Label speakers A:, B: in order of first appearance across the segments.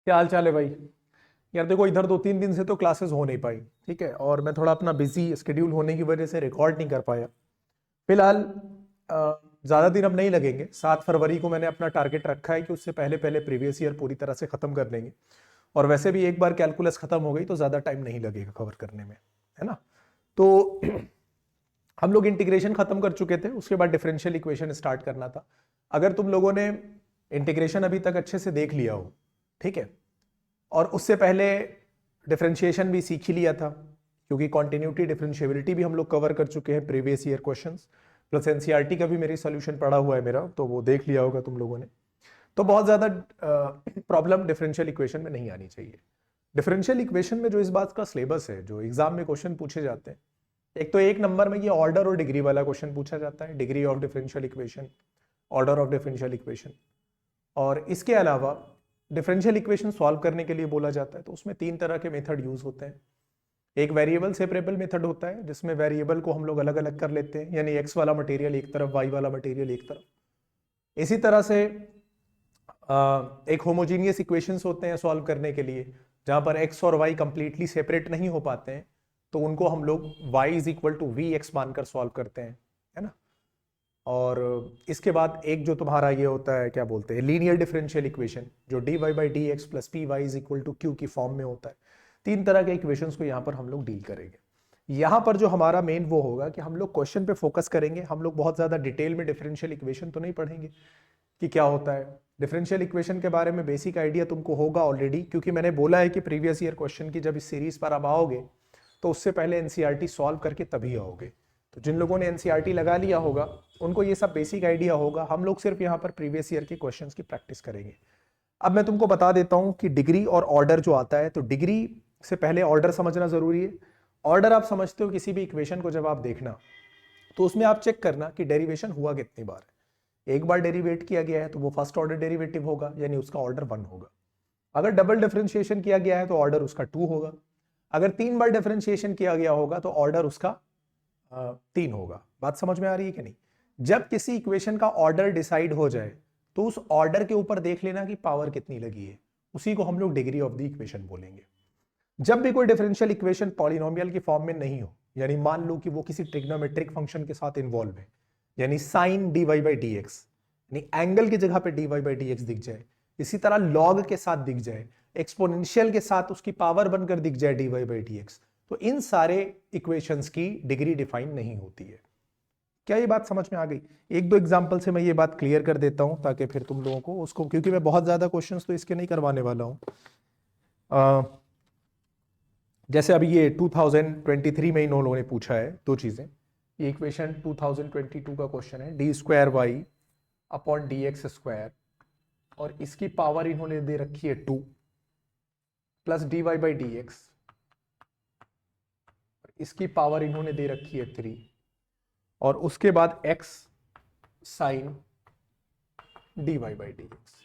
A: क्या हाल चाल है भाई। यार देखो, इधर 2-3 दिन से तो क्लासेस हो नहीं पाई। ठीक है, और मैं थोड़ा अपना बिजी स्केड्यूल होने की वजह से रिकॉर्ड नहीं कर पाया। फिलहाल ज़्यादा दिन अब नहीं लगेंगे। 7 फरवरी को मैंने अपना टारगेट रखा है कि उससे पहले पहले प्रीवियस ईयर पूरी तरह से ख़त्म कर देंगे। और वैसे भी एक बार कैलकुलस ख़त्म हो गई तो ज़्यादा टाइम नहीं लगेगा कवर करने में, है ना। तो हम लोग इंटीग्रेशन ख़त्म कर चुके थे, उसके बाद डिफरेंशियल इक्वेशन स्टार्ट करना था। अगर तुम लोगों ने इंटीग्रेशन अभी तक अच्छे से देख लिया हो, ठीक है, और उससे पहले डिफरेंशिएशन भी सीख ही लिया था, क्योंकि कॉन्टिन्यूटी डिफरेंशिएबिलिटी भी हम लोग कवर कर चुके हैं previous year questions, plus NCERT का भी मेरी सॉल्यूशन पड़ा हुआ है मेरा, तो वो देख लिया होगा तुम लोगों ने। तो बहुत ज़्यादा प्रॉब्लम डिफरेंशियल इक्वेशन में नहीं आनी चाहिए। डिफरेंशियल इक्वेशन में जो इस बात का सिलेबस है, जो एग्जाम में क्वेश्चन पूछे जाते हैं, एक तो 1 नंबर में ये ऑर्डर और डिग्री वाला क्वेश्चन पूछा जाता है, degree of differential equation, order of differential equation. और इसके अलावा डिफरेंशियल इक्वेशन सॉल्व करने के लिए बोला जाता है, तो उसमें 3 तरह के मेथड यूज होते हैं। एक वेरिएबल सेपरेबल मेथड होता है, जिसमें वेरिएबल को हम लोग अलग अलग कर लेते हैं, यानी एक्स वाला मटेरियल एक तरफ, वाई वाला मटेरियल एक तरफ। इसी तरह से एक होमोजीनियस इक्वेशंस होते हैं सॉल्व करने के लिए, जहां पर एक्स और वाई कंप्लीटली सेपरेट नहीं हो पाते हैं, तो उनको हम लोग y is equal to we X मानकर सॉल्व करते हैं, है ना। और इसके बाद एक जो तुम्हारा ये होता है, क्या बोलते हैं, लीनियर डिफरेंशियल इक्वेशन, जो D Y by D x plus P Y is equal to Q की फॉर्म में होता है। 3 तरह के इक्वेशंस को यहाँ पर हम लोग डील करेंगे। यहाँ पर जो हमारा मेन वो होगा कि हम लोग क्वेश्चन पे फोकस करेंगे। हम लोग बहुत ज़्यादा डिटेल में डिफरेंशियल इक्वेशन तो नहीं पढ़ेंगे कि क्या होता है। डिफरेंशियल इक्वेशन के बारे में बेसिक आइडिया तुमको होगा ऑलरेडी, क्योंकि मैंने बोला है कि प्रीवियस ईयर क्वेश्चन की जब इस सीरीज पर अब आओगे तो उससे पहले एनसीईआरटी सॉल्व करके तभी आओगे। तो जिन लोगों ने एनसीईआरटी लगा लिया होगा उनको ये सब बेसिक आइडिया होगा। हम लोग सिर्फ यहाँ पर प्रीवियस ईयर के क्वेश्चंस की प्रैक्टिस करेंगे। अब मैं तुमको बता देता हूँ कि डिग्री और ऑर्डर जो आता है, तो डिग्री से पहले ऑर्डर समझना जरूरी है। ऑर्डर आप समझते हो किसी भी इक्वेशन को जब आप देखना, तो उसमें आप चेक करना कि डेरिवेशन हुआ कितनी बार है। एक बार डेरिवेट किया गया है तो वो फर्स्ट ऑर्डर डेरिवेटिव होगा, यानी उसका ऑर्डर 1 होगा। अगर डबल डिफरेंशिएशन किया गया है तो ऑर्डर उसका 2 होगा। अगर 3 बार डिफरेंशिएशन किया गया होगा तो ऑर्डर उसका 3 होगा। बात समझ में आ रही है कि नहीं। जब किसी इक्वेशन का ऑर्डर डिसाइड हो जाए तो उस ऑर्डर के ऊपर देख लेना कि पावर कितनी लगी है, उसी को हम लोग डिग्री ऑफ द इक्वेशन बोलेंगे। जब भी कोई डिफरेंशियल इक्वेशन पॉलिनोमियल की फॉर्म में नहीं हो, यानी मान लो कि वो किसी ट्रिग्नोमेट्रिक फंक्शन के साथ इन्वॉल्व है, यानी sine D Y by D X, यानी एंगल की जगह पे D Y by D X दिख जाए, इसी तरह लॉग के साथ दिख जाए, एक्सपोनेंशियल के साथ उसकी पावर बनकर दिख जाए D Y by D X, तो इन सारे इक्वेशंस की डिग्री डिफाइन नहीं होती है। क्या ये बात समझ में आ गई। एक दो एग्जांपल से मैं ये बात क्लियर कर देता हूं, ताकि फिर तुम लोगों को उसको, क्योंकि मैं बहुत ज्यादा क्वेश्चंस तो इसके नहीं करवाने वाला हूं। जैसे अभी ये 2023 में इन लोगों ने पूछा है 2 चीजें। ये इक्वेशन 2022 का क्वेश्चन है, D square Y upon D x square, और इसकी पावर इन्होंने दे रखी है 2 plus D Y by D X, इसकी पावर इन्होंने दे रखी है 3, और उसके बाद x sine D Y by D X.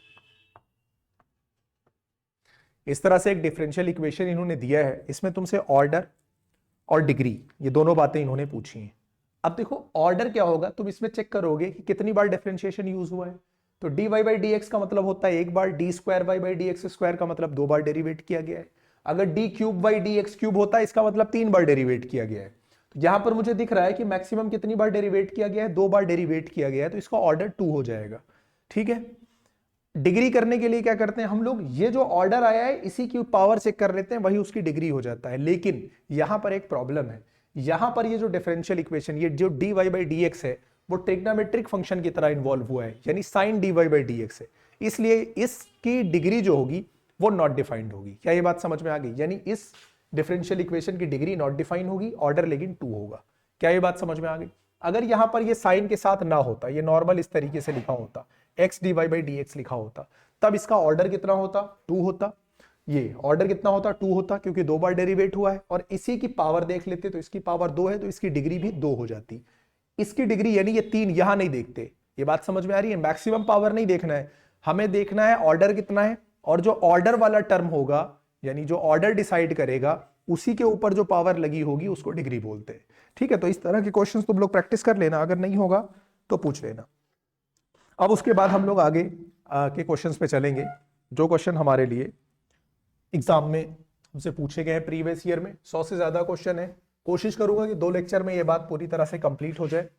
A: इस तरह से एक डिफरेंशियल इक्वेशन इन्होंने दिया है। इसमें तुमसे ऑर्डर और डिग्री, ये दोनों बातें इन्होंने पूछी हैं। अब देखो ऑर्डर क्या होगा, तुम इसमें चेक करोगे कि कितनी बार डिफरेंशिएशन यूज हुआ है। तो d Y by D x का मतलब होता है 1 बार, d square y by D x square का मतलब 2 बार डेरिवेट किया गया है। अगर d cube by D x cube होता है, इसका मतलब 3 बार डेरिवेट किया गया है। तो यहां पर मुझे दिख रहा है कि मैक्सिमम कितनी बार डेरिवेट किया गया है, 2 बार डेरिवेट किया गया है, तो इसका ऑर्डर 2 हो जाएगा। ठीक है। डिग्री करने के लिए क्या करते हैं हम लोग, ये जो ऑर्डर आया है इसी की पावर चेक कर लेते हैं, वही उसकी डिग्री हो जाता है। लेकिन यहां पर एक प्रॉब्लम है। यहां पर ये जो डिफरेंशियल इक्वेशन, ये जो D Y by D x है, वो ट्रिग्नोमेट्रिक फंक्शन की तरह इन्वॉल्व हुआ है, यानी sine D Y by D x है। इसलिए इसकी डिग्री जो होगी वो नॉट डिफाइंड होगी। क्या ये बात समझ में आ गई। यानी इस डिफरेंशियल इक्वेशन की डिग्री नॉट डिफाइंड होगी, ऑर्डर लेकिन 2 होगा। क्या ये बात समझ में आ गई। अगर यहां पर ये साइन के साथ ना होता, ये नॉर्मल इस तरीके से लिखा होता, X D Y by D X लिखा होता, तब इसका ऑर्डर कितना होता, 2 होता। ये ऑर्डर कितना होता, 2 होता, क्योंकि 2 बार डेरिवेट हुआ है। और इसी की पावर देख लेते तो इसकी पावर 2 है, तो इसकी डिग्री भी 2 हो जाती। इसकी डिग्री यानी ये 3 यहां नहीं देखते। ये बात समझ में आ रही है। मैक्सिमम पावर नहीं देखना है, हमें देखना है ऑर्डर कितना है, और जो ऑर्डर वाला टर्म होगा, यानी जो ऑर्डर डिसाइड करेगा, उसी के ऊपर जो पावर लगी होगी उसको डिग्री बोलते हैं। ठीक है। तो इस तरह के क्वेश्चन तुम लोग प्रैक्टिस कर लेना, अगर नहीं होगा तो पूछ लेना। अब उसके बाद हम लोग आगे के क्वेश्चंस पे चलेंगे, जो क्वेश्चन हमारे लिए एग्जाम में हमसे पूछे गए हैं प्रीवियस ईयर में। 100 से ज्यादा क्वेश्चन है। कोशिश करूंगा कि 2 लेक्चर में ये बात पूरी तरह से कंप्लीट हो जाए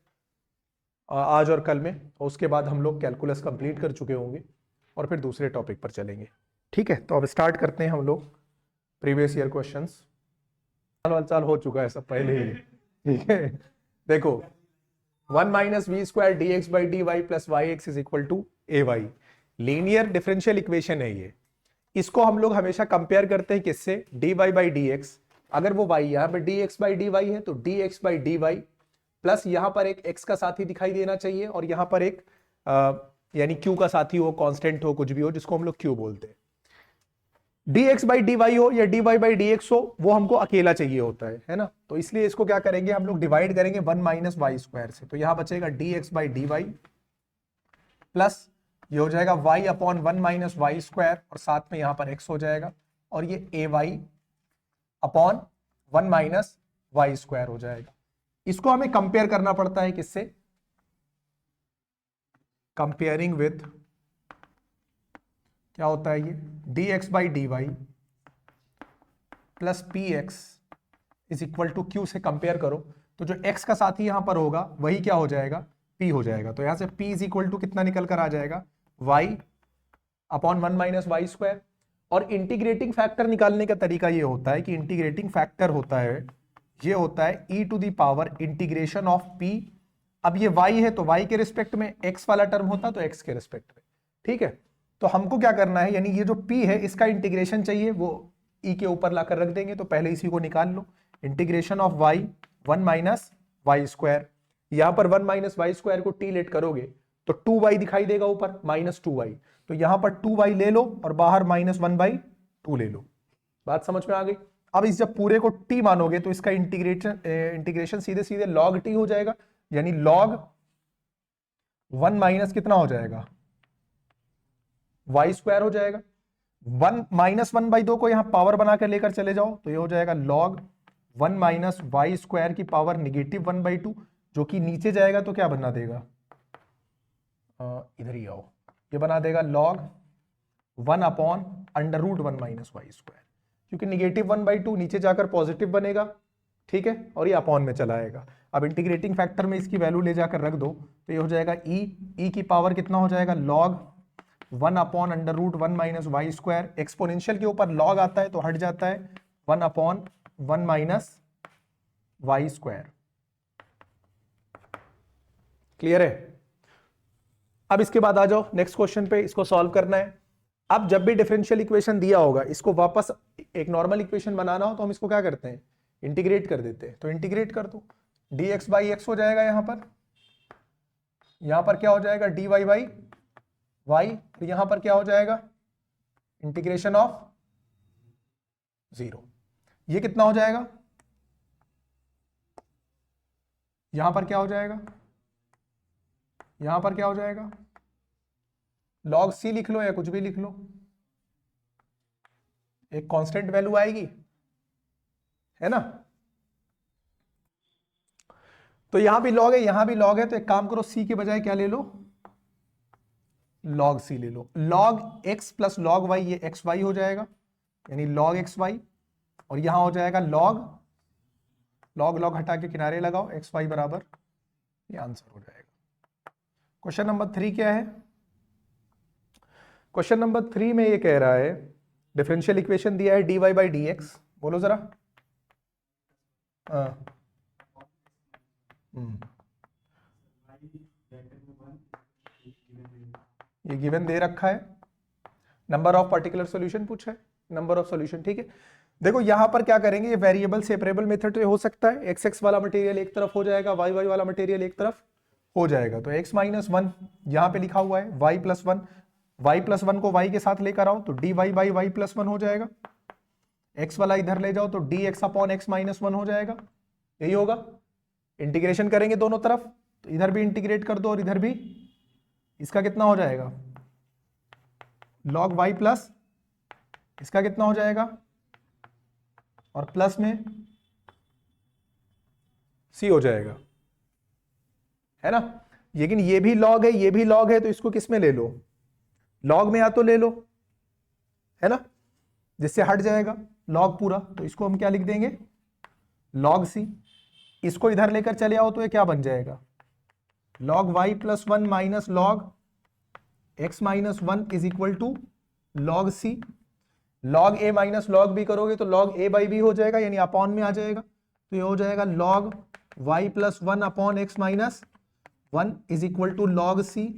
A: आज और कल में, और उसके बाद हम लोग कैलकुलस कंप्लीट कर चुके होंगे और फिर दूसरे टॉपिक पर चलेंगे। ठीक है, तो अब स्टार्ट करते हैं हम लोग प्रीवियस ईयर क्वेश्चंस। साल हो चुका है सब पहले ही। ठीक है, देखो 1 minus V square D x by D Y plus Y X is equal to A Y. Linear differential equation है ये। इसको हम लोग हमेशा कंपेयर करते हैं किससे? D Y by D x. अगर वो वाई यहाँ पर d x by D y है तो d x by D Y plus यहाँ पर एक एक्स का साथी दिखाई देना चाहिए और यहाँ पर एक यानी क्यू का साथी हो, कांस्टेंट हो, कुछ भी हो, जिसको हम लोग क्यू बोलते हैं। D x by D y हो या d Y by D x हो, वो हमको अकेला चाहिए होता है ना। तो इसलिए इसको क्या करेंगे हम लोग? डिवाइड करेंगे 1 माइनस वाई स्क्वायर से। तो यहां बचेगा d x by D Y plus ये हो जाएगा y upon 1 minus y square और साथ में यहां पर x हो जाएगा और ये a y upon 1 minus y square हो जाएगा। इसको हमें कंपेयर करना पड़ता है किससे? कंपेयरिंग विथ, क्या होता है ये? D x by D Y plus p x is equal to q से कंपेयर करो तो जो x का साथी यहां पर होगा वही क्या हो जाएगा? p हो जाएगा। तो यहां से p इज इक्वल टू कितना निकल कर आ जाएगा? y upon 1 minus y square. और इंटीग्रेटिंग फैक्टर निकालने का तरीका ये होता है कि इंटीग्रेटिंग फैक्टर होता है, ये होता है e to the power integration of p। अब ये y है तो y के रिस्पेक्ट में, x वाला टर्म होता तो x के रिस्पेक्ट में। ठीक है, तो हमको क्या करना है, यानी ये जो p है इसका इंटीग्रेशन चाहिए, वो e के ऊपर लाकर रख देंगे। तो पहले इसी को निकाल लो। Integration of y 1 minus y square, यहां पर 1 माइनस वाई स्क्वायर को t लेट करोगे तो 2y दिखाई देगा ऊपर, माइनस 2y। तो यहां पर 2y ले लो और बाहर माइनस 1/2 ले लो। बात समझ में आ गई? अब इस जब पूरे को t मानोगे तो इसका इंटीग्रेशन सीधे सीधे log t हो जाएगा, यानी log 1 माइनस कितना हो जाएगा? वाई स्क्वायर हो जाएगा। 1 माइनस 1/2 को यहां पावर बनाकर लेकर चले जाओ तो ये हो जाएगा log 1 माइनस वाई स्क्वायर की पावर निगेटिव 1/2, जो कि नीचे जाएगा तो क्या बना देगा? इधर ही आओ, ये बना देगा log 1 upon under root 1 minus y square, क्योंकि निगेटिव 1/2 नीचे जाकर पॉजिटिव बनेगा। ठीक है, और ये अपॉन में चला आएगा। अब इंटीग्रेटिंग फैक्टर में इसकी वैल्यू ले जाकर रख दो तो ये हो जाएगा ई की पावर कितना हो जाएगा? log 1 upon under root 1 minus y square. Exponential के ऊपर log आता है तो हट जाता है, 1 upon 1 minus y square. Clear है? अब इसके बाद आ जाओ नेक्स्ट क्वेश्चन पे, इसको सॉल्व करना है। अब जब भी डिफरेंशियल इक्वेशन दिया होगा, इसको वापस एक नॉर्मल इक्वेशन बनाना हो तो हम इसको क्या करते हैं? इंटीग्रेट कर देते हैं। तो इंटीग्रेट कर दो, डी एक्स बाई एक्स हो जाएगा यहां पर क्या हो जाएगा? D Y by y. तो यहां पर क्या हो जाएगा? Integration of 0। ये कितना हो जाएगा? यहां पर क्या हो जाएगा? यहां पर क्या हो जाएगा? log c लिख लो या कुछ भी लिख लो, एक कांस्टेंट वैल्यू आएगी, है ना। तो यहां भी log है, यहां भी log है, तो एक काम करो, c के बजाय क्या ले लो? log c ले लो। log x plus log y, ये xy हो जाएगा, यानी log xy। और यहां हो जाएगा log हटा के किनारे लगाओ, xy बराबर, ये आंसर हो जाएगा। क्वेश्चन नंबर 3 क्या है? क्वेश्चन नंबर 3 में ये कह रहा है डिफरेंशियल इक्वेशन दिया है dy बाई डी एक्स। बोलो जरा। ये गिवन दे रखा है, नंबर ऑफ पर्टिकुलर सॉल्यूशन पूछा है, नंबर ऑफ सॉल्यूशन। ठीक है, देखो यहां पर क्या करेंगे, ये वेरिएबल सेपरेबल मेथड तो हो सकता है, एक्स एक्स वाला मटेरियल एक तरफ हो जाएगा, वाई वाई वाला मटेरियल एक तरफ हो जाएगा। तो x माइनस 1 यहां पे लिखा हुआ है, y प्लस 1, y प्लस 1 को y के साथ लेकर आओ तो dy बाई y प्लस 1 हो जाएगा। x वाला इधर ले जाओ तो dx अपॉन x माइनस 1 हो जाएगा। यही होगा। इंटीग्रेशन करेंगे दोनों तरफ, तो इधर भी इंटीग्रेट कर दो और इधर भी। इसका कितना हो जाएगा? log y प्लस इसका कितना हो जाएगा? और प्लस में c हो जाएगा, है ना। लेकिन ये भी log है, ये भी log है, तो इसको किस में ले लो? log में या तो ले लो, है ना। जिससे हट जाएगा लॉग पूरा, तो इसको हम क्या लिख देंगे, लॉग सी। इसको इधर लेकर चले आओ तो ये क्या बन जाएगा, log y plus one minus log x minus one is equal to log c. Log a minus log b करोगे तो लॉग ए बाई बी हो जाएगा, यानी अपॉन में आ जाएगा, तो ये हो जाएगा log y plus one upon x minus one is equal to log c.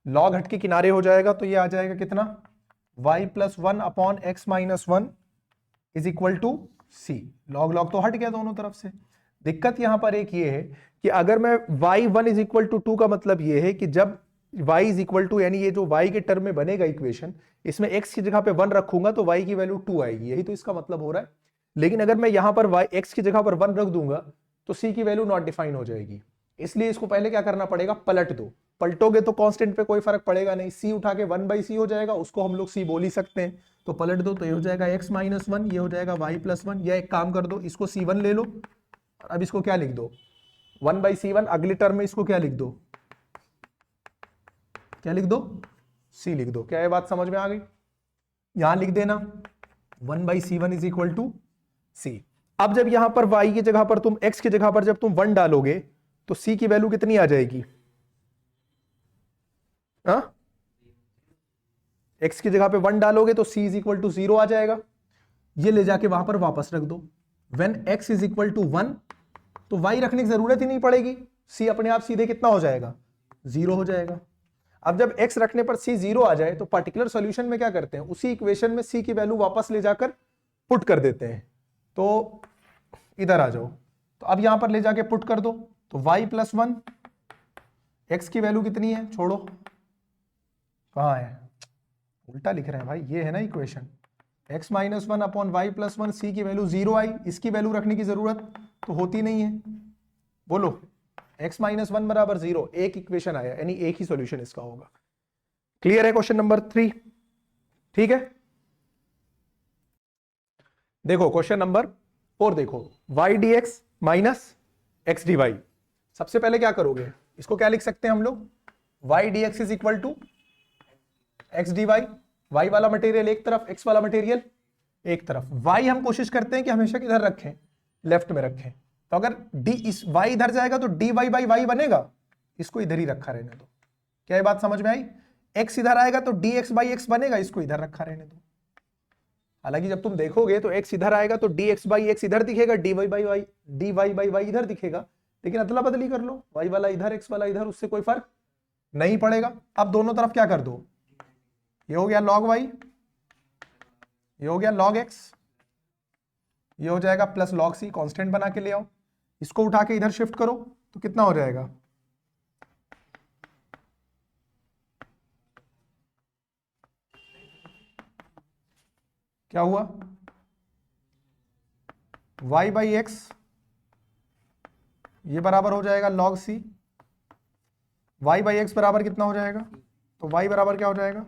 A: Log हट के किनारे हो जाएगा तो ये आ जाएगा कितना, y plus one upon x minus one is equal to c. Log log तो हट गया दोनों तरफ से। दिक्कत यहां पर एक ये है कि अगर मैं y1 इज इक्वल टू 2 का मतलब ये है कि जब y इज इक्वल टू, यानी ये जो y के टर्म में बनेगा इक्वेशन, इसमें x की जगह पे 1 रखूंगा तो y की वैल्यू 2 आएगी, यही तो इसका मतलब हो रहा है। लेकिन अगर मैं यहां पर x की जगह पर 1 रख दूंगा तो c की वैल्यू नॉट डिफाइन हो जाएगी। इसलिए इसको पहले क्या करना पड़ेगा, पलट दो। पलटोगे तो कांस्टेंट पे कोई फर्क पड़ेगा नहीं, c उठा के 1/c हो जाएगा, उसको हम लोग c बोल ही सकते हैं। तो पलट दो तो ये हो जाएगा x माइनस वन, ये हो जाएगा y प्लस वन, या एक काम कर दो इसको c1 ले लो, अब इसको क्या लिख दो 1/c1, अगली टर्म में इसको क्या लिख दो, क्या लिख दो, c लिख दो। क्या ये बात समझ में आ गई, यहां लिख देना 1/c1 is equal to c। अब जब यहां पर y की जगह पर तुम x की जगह पर जब तुम 1 डालोगे तो c की वैल्यू कितनी आ जाएगी, x की जगह पे 1 डालोगे तो c इज इक्वल टू 0 आ जाएगा। ये ले जाके वहां पर वापस रख दो, when x is equal to 1 तो y रखने की जरूरत ही नहीं पड़ेगी, c अपने आप सीधे कितना हो जाएगा, 0 हो जाएगा। अब जब x रखने पर c 0 आ जाए तो पर्टिकुलर सॉल्यूशन में क्या करते हैं, उसी इक्वेशन में c की वैल्यू वापस ले जाकर पुट कर देते हैं। तो इधर आ जाओ, तो अब यहां पर ले जाके पुट कर दो, तो y प्लस वन, x की वैल्यू कितनी है, छोड़ो कहां है, उल्टा लिख रहे हैं भाई, ये है ना equation, x minus one upon y plus one, c की वैल्यू 0 आई, इसकी वैल्यू रखने की जरूरत तो होती नहीं है। बोलो x माइनस वन बराबर 0, एक इक्वेशन आया, यानी एक ही सॉल्यूशन इसका होगा। क्लियर है क्वेश्चन नंबर 3, ठीक है। देखो क्वेश्चन नंबर 4 देखो, y dx minus x D y. सबसे पहले क्या करोगे, इसको क्या लिख सकते हैं हम लोग, y dx is equal to x D y, y वाला मटेरियल एक तरफ, एक्स वाला मटेरियल एक तरफ। y हम कोशिश करते हैं कि हमेशा किधर रखें, लेफ्ट में रखें, तो अगर d इस y इधर जाएगा तो dy बाई वाई बनेगा, इसको इधर ही रखा रहने दो। क्या ये बात समझ में आई, x इधर आएगा तो dx बाई एक्स बनेगा, इसको इधर रखा रहने दो। हालांकि जब तुम देखोगे तो x इधर आएगा तो dx बाई एक्स इधर दिखेगा, dy बाई वाई इधर दिखेगा, लेकिन अदला बदली कर लो, y वाला इधर x वाला इधर, उससे कोई फर्क नहीं पड़ेगा। अब दोनों तरफ क्या कर दो, ये हो गया log y, ये हो गया log x, ये हो जाएगा प्लस log c, कांस्टेंट बना के ले आओ, इसको उठा के इधर शिफ्ट करो तो कितना हो जाएगा, क्या हुआ, y बाई एक्स, ये बराबर हो जाएगा log c, y by x बराबर कितना हो जाएगा, तो y बराबर क्या हो जाएगा,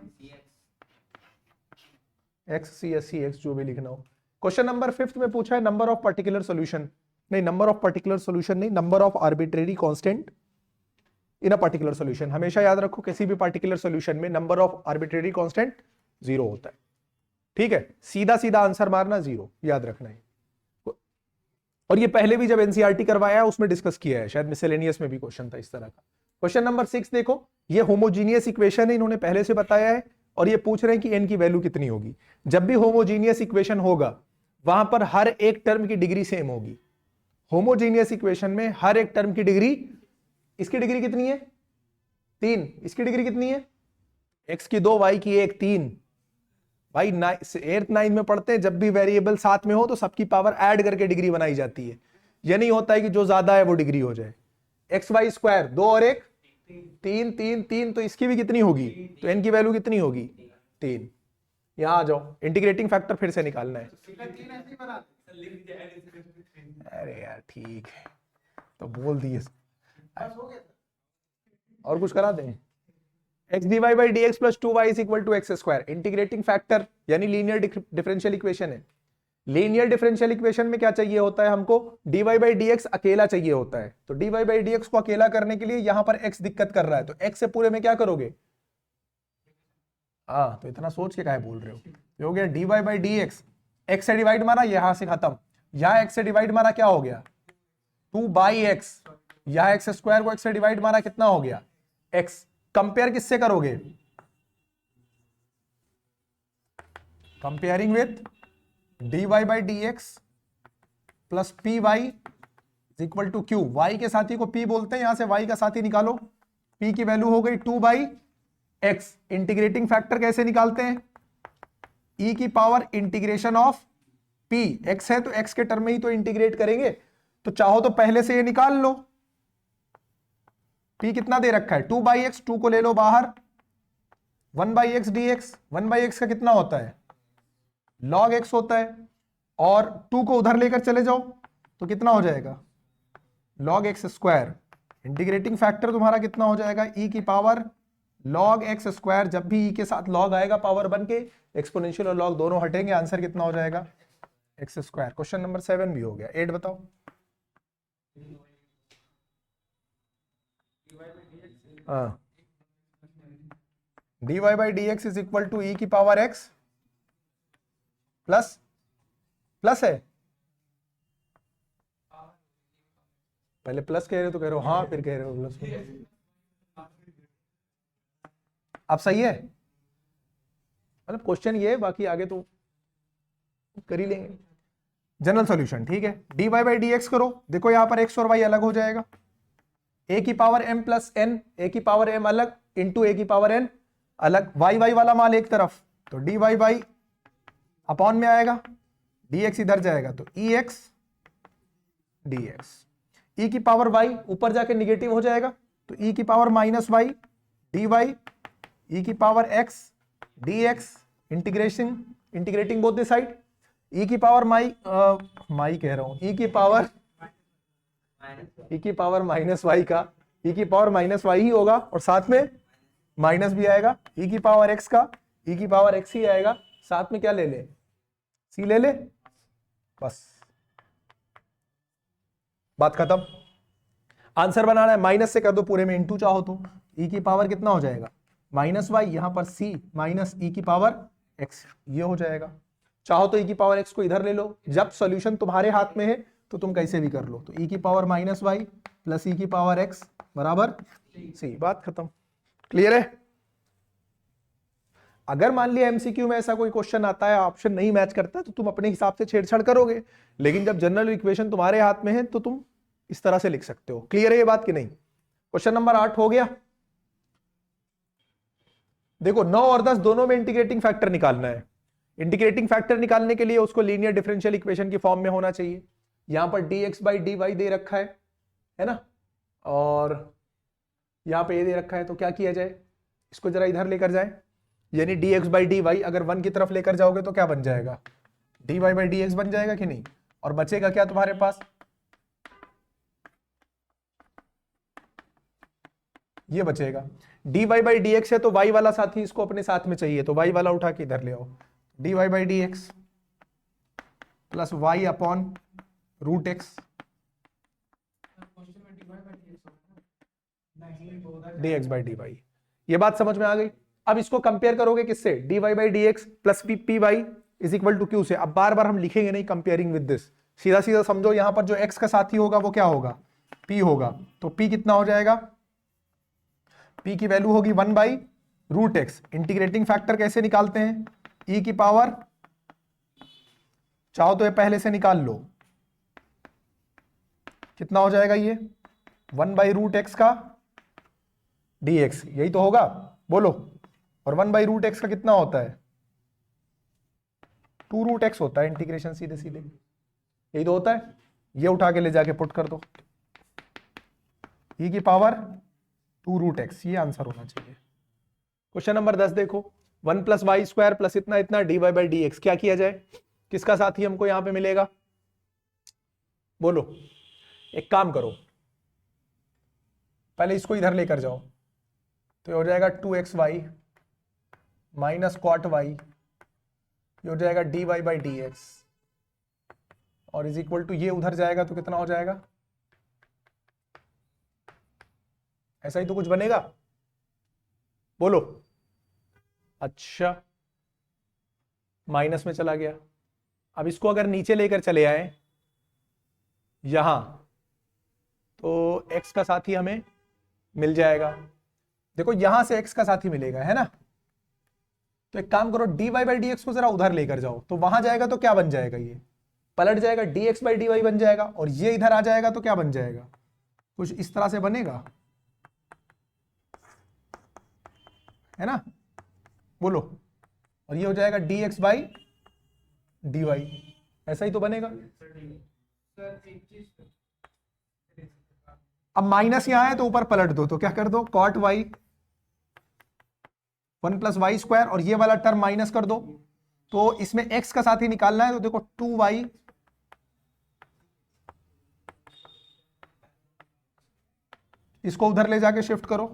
A: x c s c x, जो भी लिखना हो। क्वेश्चन नंबर 5 में पूछा है नंबर ऑफ पर्टिकुलर सॉल्यूशन, नहीं नंबर ऑफ पर्टिकुलर सॉल्यूशन नहीं, number of arbitrary constant in a particular solution. हमेशा याद रखो किसी भी पर्टिकुलर सॉल्यूशन में नंबर ऑफ आर्बिट्रेरी कांस्टेंट 0 होता है, ठीक है, सीधा सीधा आंसर मारना 0, याद रखना है। और ये पहले भी जब एनसीईआरटी करवाया है उसमें डिस्कस किया है, शायद मिसलेनियस में भी क्वेश्चन था इस तरह का। क्वेश्चन नंबर 6 देखो, ये होमोजीनियस इक्वेशन है, इन्होंने पहले से बताया है, और ये पूछ रहे हैं कि n की वैल्यू कितनी होगी। जब भी होमोजीनियस इक्वेशन होगा वहां पर हर एक टर्म की डिग्री सेम होगी। होमोजीनियस इक्वेशन में हर एक टर्म की डिग्री, इसकी डिग्री कितनी है 3, इसकी डिग्री कितनी है, x की 2 y की 1, 3। भाई 8th 9th में पढ़ते हैं, जब भी वेरिएबल साथ में हो तो सबकी पावर ऐड करके डिग्री बनाई जाती है। यह नहीं होता है कि जो ज्यादा है वो डिग्री हो जाए। एक्स वाई स्क्वायर 2 और 1 3 3 3, तो इसकी भी कितनी होगी, तो n की वैल्यू कितनी होगी 3। यहां आ जाओ, इंटीग्रेटिंग फैक्टर फिर से निकालना है। अरे यार ठीक है, तो बोल दिए, और कुछ करा दें, x D Y by D x plus 2y is equal to x square. Integrating factor यानी लीनियर डिफरेंशियल इक्वेशन है। लीनियर डिफरेंशियल इक्वेशन में क्या चाहिए होता है हमको, dy बाई डी एक्स अकेला चाहिए होता है। तो dy बाई डी एक्स को अकेला करने के लिए यहां पर x दिक्कत कर रहा है, तो x से पूरे में क्या करोगे, हाँ तो इतना सोच के काहे बोल रहे हो, ये हो गया dy by D x, x से डिवाइड मारा यहां से खत्म, यहां एक्स से डिवाइड मारा क्या हो गया 2 बाई एक्स, यहां एक्स स्क्वायर को एक्स से डिवाइड मारा कितना हो गया एक्स। कंपेयर किससे करोगे, comparing with dy by D x plus P Y is equal to q, y के साथी को p बोलते हैं, यहां से y का साथी निकालो, p की वैल्यू हो गई 2 बाई एक्स। इंटीग्रेटिंग फैक्टर कैसे निकालते हैं, e की power integration of p, x है तो x के टर्म में ही तो इंटीग्रेट करेंगे, तो चाहो तो पहले से ये निकाल लो। p कितना दे रखा है 2 बाई एक्स, 2 को ले लो बाहर, 1 by x d x, 1 by x का कितना होता है log x होता है, और 2 को उधर लेकर चले जाओ तो कितना हो जाएगा log x square. Integrating factor तुम्हारा कितना हो जाएगा e की पावर log x स्क्वायर, जब भी e के साथ log आएगा पावर बन के, एक्सपोनेंशियल और log दोनों हटेंगे, आंसर कितना हो जाएगा x स्क्वायर। क्वेश्चन नंबर 7 भी हो गया। 8 बताओ। हाँ, dy by D x is equal to e की पावर x प्लस, प्लस है, पहले प्लस कह रहे हो तो कह रहे हो हाँ, फिर कह रहे हो प्लस, अब सही है, मतलब क्वेश्चन ये है, बाकी आगे तो कर ही लेंगे। जनरल सॉल्यूशन ठीक है, dy बाई डी एक्स करो, देखो यहां पर x और y अलग हो जाएगा, a की power m plus n, a की पावर m अलग इंटू a की पावर n अलग, y वाला मान एक तरफ, तो dy बाई अपॉन में आएगा, dx इधर जाएगा तो ex dx, e की पावर y ऊपर जाके निगेटिव हो जाएगा तो e की power minus y dy, e की power x dx, integrating both the side, e की पावर माई कह रहा हूं, e की पावर माइनस y का e की पावर माइनस y ही होगा, और साथ में माइनस भी आएगा, e की पावर x का e की पावर x ही आएगा, साथ में क्या ले ले c ले ले, बस बात खत्म। आंसर बनाना है, माइनस से कर दो पूरे में, इंटू चाहो तो e की पावर कितना हो जाएगा माइनस y, यहां पर c माइनस e की पावर x, ये हो जाएगा। चाहो तो e की पावर x को इधर ले लो, जब सॉल्यूशन तुम्हारे हाथ में है तो तुम कैसे भी कर लो, तो e की power minus y plus e की पावर x बराबर c, बात खत्म। क्लियर है। अगर मान लिया एमसीक्यू में ऐसा कोई क्वेश्चन आता है, ऑप्शन नहीं मैच करता, तो तुम अपने हिसाब से छेड़छाड़ करोगे, लेकिन जब जनरल इक्वेशन तुम्हारे हाथ में है तो तुम इस तरह से लिख सकते हो। क्लियर है ये बात कि नहीं। क्वेश्चन नंबर 8 हो गया। देखो 9 और 10 दोनों में इंटीग्रेटिंग फैक्टर निकालना है। इंटीग्रेटिंग फैक्टर निकालने के लिए उसको लीनियर डिफरेंशियल इक्वेशन की फॉर्म में होना चाहिए। यहां पर dx बाई dy दे रखा है ना, और यहां पे ये दे रखा है, तो क्या किया जाए, इसको जरा इधर लेकर जाए, यानी dx बाई dy अगर 1 की तरफ लेकर जाओगे तो क्या बन जाएगा dy बाई dx बन जाएगा कि नहीं, और बचेगा क्या तुम्हारे पास, ये बचेगा dy बाई dx है, तो y वाला साथी इसको अपने साथ में चाहिए, तो y वाला उठा के इधर ले आओ, dy by dx plus y upon root x dx by dy। ये बात समझ में आ गई। अब इसको कंपेयर करोगे किससे, dy by dx plus P Y is equal to q से। अब बार बार हम लिखेंगे नहीं कंपेयरिंग विद दिस, सीधा सीधा समझो, यहां पर जो x का साथी होगा वो क्या होगा p होगा, तो p कितना हो जाएगा, p की वैल्यू होगी 1 by root x. Integrating factor कैसे निकालते हैं, e की पावर, चाहो तो ये पहले से निकाल लो, कितना हो जाएगा ये 1 बाई रूट एक्स का dx, यही तो होगा, बोलो, और 1 बाई रूट एक्स का कितना होता है 2 रूट एक्स होता है, इंटीग्रेशन सीधे सीधे यही तो होता है। ये उठा के ले जाके पुट कर दो, e की पावर 2 रूट एक्स, ये आंसर होना चाहिए। क्वेश्चन नंबर 10 देखो, 1 प्लस वाई स्क्वायर प्लस इतना इतना dy बाई डी एक्स, क्या किया जाए, किसका साथी हमको यहां पे मिलेगा, बोलो। एक काम करो, पहले इसको इधर लेकर जाओ, तो ये हो जाएगा 2xy माइनस कॉट वाई, ये हो जाएगा dy बाई डी एक्स, और इज इक्वल टू ये उधर जाएगा तो कितना हो जाएगा, ऐसा ही तो कुछ बनेगा, बोलो। अच्छा माइनस में चला गया। अब इसको अगर नीचे लेकर चले आए यहां, तो x का साथी हमें मिल जाएगा। देखो यहां से x का साथी मिलेगा, है ना। तो एक काम करो, dy बाई डी एक्स को जरा उधर लेकर जाओ, तो वहां जाएगा तो क्या बन जाएगा, ये पलट जाएगा, dx बाई dy बन जाएगा, और ये इधर आ जाएगा तो क्या बन जाएगा, कुछ इस तरह से बनेगा, है ना, बोलो। और ये हो जाएगा dx बाई dy, ऐसा ही तो बनेगा। अब माइनस यहां है तो ऊपर पलट दो, तो क्या कर दो, cot y 1 plus y square, और ये वाला टर्म माइनस कर दो। तो इसमें x का साथी निकालना है, तो देखो 2y इसको उधर ले जाके शिफ्ट करो,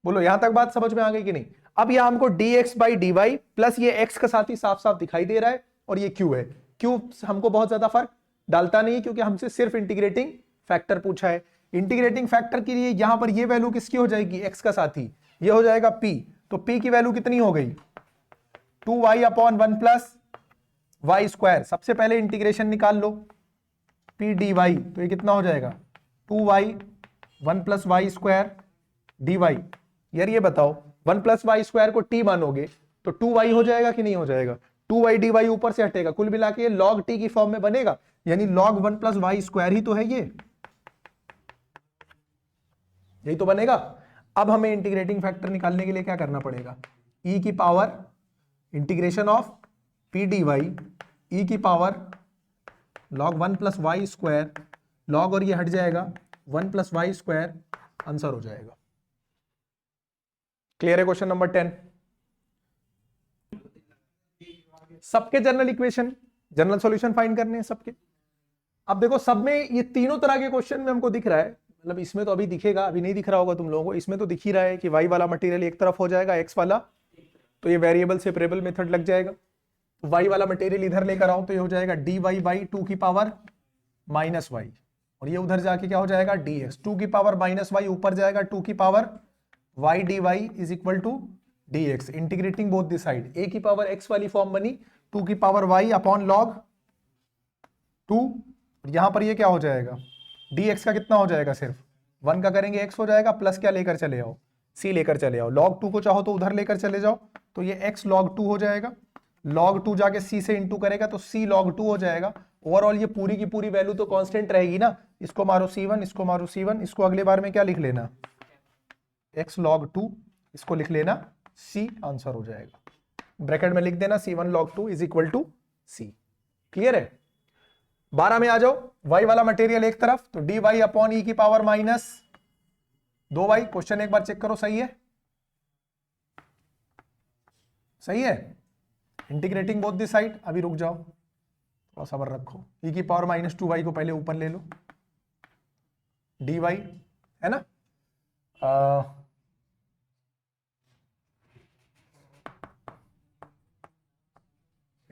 A: बोलो यहां तक बात समझ में आ गई कि नहीं। अब यहां हमको dx by D Y plus ये x का साथी साफ साफ दिखाई दे रहा है, और ये q है। q हमको बहुत ज्यादा फर्क डालता नहीं, क्योंकि हमसे सिर्फ इंटीग्रेटिंग फैक्टर पूछा है। इंटीग्रेटिंग फैक्टर के लिए यहां पर ये वैल्यू किसकी हो जाएगी, x का साथी, ये हो जाएगा p। तो p की वैल्यू कितनी हो गई, 2y upon 1 plus y square. सबसे पहले इंटीग्रेशन निकाल लो, p dy, तो ये कितना हो जाएगा, 2y 1 plus y square dy। यार ये बताओ, 1 प्लस वाई स्क्वायर को t मानोगे तो 2y हो जाएगा कि नहीं हो जाएगा, 2y dy ऊपर से हटेगा, कुल मिला के ये log t की फॉर्म में बनेगा, यानी log 1 प्लस वाई स्क्वायर ही तो है ये, यही तो बनेगा। अब हमें इंटीग्रेटिंग फैक्टर निकालने के लिए क्या करना पड़ेगा, e की power integration of p dy e की power log 1 plus y square, log और ये हट जाएगा 1 प्लस वाई स्क्वायर, आंसर हो जाएगा। क्लियर है क्वेश्चन नंबर 10। सबके general equation, general solution find करने हैं सबके। अब देखो सब में ये तीनों तरह के क्वेश्चन में हमको दिख रहा है, मतलब इसमें तो अभी दिखेगा, अभी नहीं दिख रहा होगा तुम लोगों को, इसमें तो दिख ही रहा है कि y वाला मटेरियल एक तरफ हो जाएगा, x वाला तो ये वेरिएबल सेपरेबल मेथड लग जाएगा। तो y वाला मटेरियल इधर लेकर आओ तो ये हो जाएगा dy बाई 2 की पावर माइनस वाई, और ये उधर जाके क्या हो जाएगा dx, 2 की पावर माइनस वाई ऊपर जाएगा 2 की power y dy is equal to dx, integrating both the side, a की पावर x वाली फॉर्म बनी 2 की पावर y अपॉन लॉग 2, यहां पर ये क्या हो जाएगा, dx का कितना हो जाएगा, सिर्फ 1 का करेंगे x हो जाएगा, प्लस क्या लेकर चले आओ, c लेकर चले आओ, log 2 को चाहो तो उधर लेकर चले जाओ, तो ये x log 2 हो जाएगा, log 2 जाके c से इंटू करेगा तो c log 2 हो जाएगा। ओवरऑल ये पूरी की पूरी वैल्यू तो कांस्टेंट रहेगी ना, इसको मारो c1, इसको मारो c1, इसको अगले बार में क्या लिख लेना, x log 2, इसको लिख लेना c, आंसर हो जाएगा। ब्रैकेट में लिख देना c1 log 2 is equal to c। Clear है। 12 में आ जाओ, y वाला मटेरियल एक तरफ, तो dy अपॉन ई की पावर माइनस 2y। क्वेश्चन एक बार चेक करो, सही है, सही है, इंटीग्रेटिंग बोथ दिस साइड। अभी रुक जाओ, थोड़ा सबर रखो, ई की पावर माइनस 2y को पहले ऊपर ले लो, dy है ना,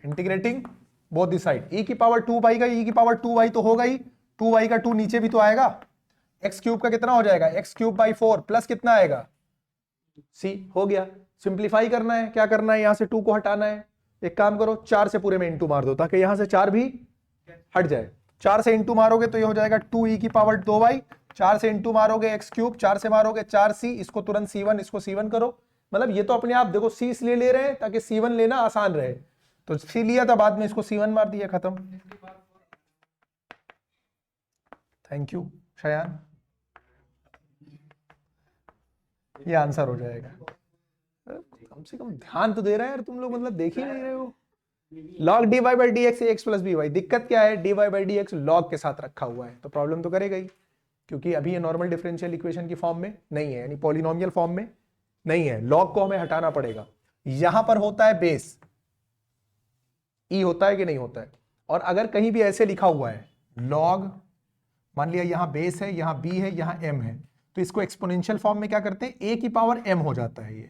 A: integrating both the side, e की पावर 2y का e की पावर 2y तो होगा ही, 2y का 2 नीचे भी तो आएगा, x क्यूब का कितना हो जाएगा, x क्यूब बाई 4 प्लस कितना आएगा c, हो गया। सिंप्लीफाई करना है, क्या करना है, यहां से 2 को हटाना है, एक काम करो 4 से पूरे में इंटू मार दो, ताकि यहां से 4 भी हट जाए। 4 से इंटू मारोगे तो ये हो जाएगा 2e की पावर 2y, 4 से इंटू मारोगे x क्यूब, 4 से मारोगे 4c, इसको तुरंत c1, इसको c1 करो। मतलब ये तो अपने आप देखो c इसलिए ले रहे हैं ताकि c1 लेना आसान रहे, तो c लिया था, बाद में इसको c1 मार दिया, खत्म। थैंक यू शयान, ये आंसर हो जाएगा। कम से कम ध्यान तो दे रहे हैं यार तुम लोग, मतलब देख ही नहीं रहे हो। log dy by D x x plus b y, दिक्कत क्या है, dy by D x log के साथ रखा हुआ है तो प्रॉब्लम तो करेगा ही, क्योंकि अभी ये नॉर्मल डिफरेंशियल इक्वेशन की फॉर्म में नहीं है, यानी पॉलिनोमियल फॉर्म में नहीं है, लॉग को हमें हटाना पड़ेगा। यहां पर होता है बेस, ई होता है कि नहीं होता है, और अगर कहीं भी ऐसे लिखा हुआ है लॉग, मान लिया यहां बेस है, यहां बी है, यहां एम है, तो इसको एक्सपोनेंशियल फॉर्म में क्या करते हैं, ए की पावर एम हो जाता है ये,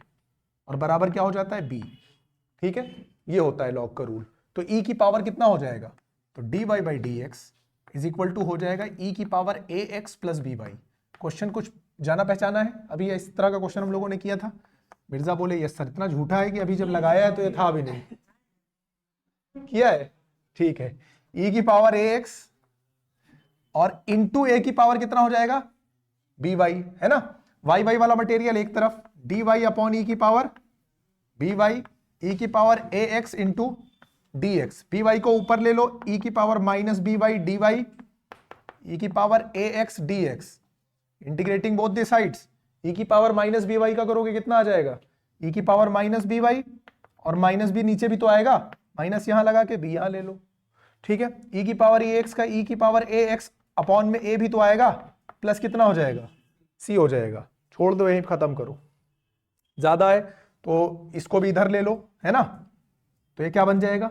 A: और बराबर क्या हो जाता है बी, ठीक है, ये होता है लॉग का रूल। तो ई की पावर कितना हो जाएगा, तो dy by D x is equal to हो जाएगा ई की power a x plus b y. Question कुछ जाना पहचाना है? अभी इस तरह का क्वेश्चन हम लोगों ने किया था। मिर्जा बोले यस सर, इतना झूठा है कि अभी जब लगाया है तो ये था भी नहीं। किया है, ठीक है। ई की पावर ए एक्स और इंटू ए की पावर कितना हो जाएगा, बी वाई, है ना। वाई वाई वाला मटेरियल एक तरफ, डी वाई अपॉन ई की पावर बी वाई, ई की power a x into d x. B y को ऊपर ले लो, ई की power minus b y d y, e की power a x d x, integrating both the sides. E की power minus b Y का करोगे कितना आ जाएगा, ई की पावर माइनस बी वाई, और माइनस बी नीचे भी तो आएगा, माइनस यहां लगा के बी यहां ले लो, ठीक है। ई की पावर ए एक्स का ई की पावर ए एक्स अपॉन में ए भी तो आएगा, प्लस कितना हो जाएगा, सी हो जाएगा। छोड़ दो, यही खत्म करो। ज्यादा है तो इसको भी इधर ले लो, है ना। तो ये क्या बन जाएगा,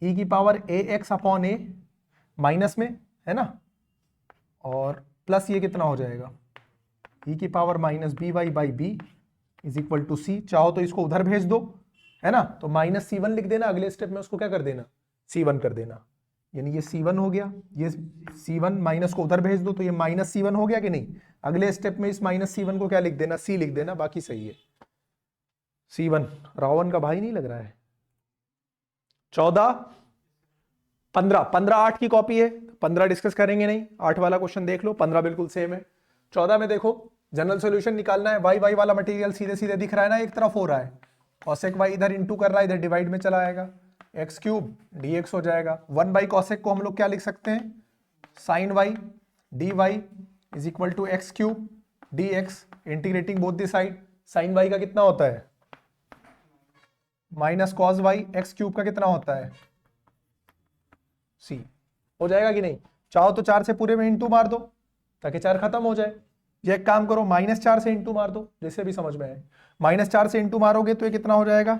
A: ई की power a x upon A minus में, है ना, और प्लस ये कितना हो जाएगा, ई की power minus b y by b is equal to c. चाहो तो इसको उधर भेज दो, है ना, तो माइनस सी वन लिख देना, अगले स्टेप में उसको क्या कर देना, सी वन कर देना। यानी ये सी वन हो गया, ये सी वन माइनस को उधर भेज दो तो ये माइनस सी वन हो गया कि नहीं। अगले स्टेप में इस माइनस सी वन को क्या लिख देना, सी लिख देना, बाकी सही है। सी वन रावण का भाई नहीं लग रहा है। 14 15 15 8 की कॉपी है, 15 डिस्कस करेंगे नहीं, 8 वाला क्वेश्चन देख लो, 15 बिल्कुल सेम है। 14 में देखो जनरल सॉल्यूशन निकालना है, वाई वाई वाला मटेरियल सीधे सीधे दिख रहा है ना, एक तरफ हो रहा है, कॉसेक वाई इधर इंटू कर रहा है, इधर डिवाइड में चला आएगा, एक्स क्यूब डी एक्स हो जाएगा। 1 बाई कॉसेक को हम लोग क्या लिख सकते हैं, sine y d y is equal to x cube d x, integrating both the side. Sine y का कितना होता है, minus cos y, x cube का कितना होता है, सी। हो जाएगा कि नहीं। चाहो तो 4 से पूरे में इंटू मार दो ताकि 4 खत्म हो जाए। ये एक काम करो, -4 से इंटू मार दो, जैसे भी समझ में आए। -4 से इंटू मारोगे तो ये कितना हो जाएगा,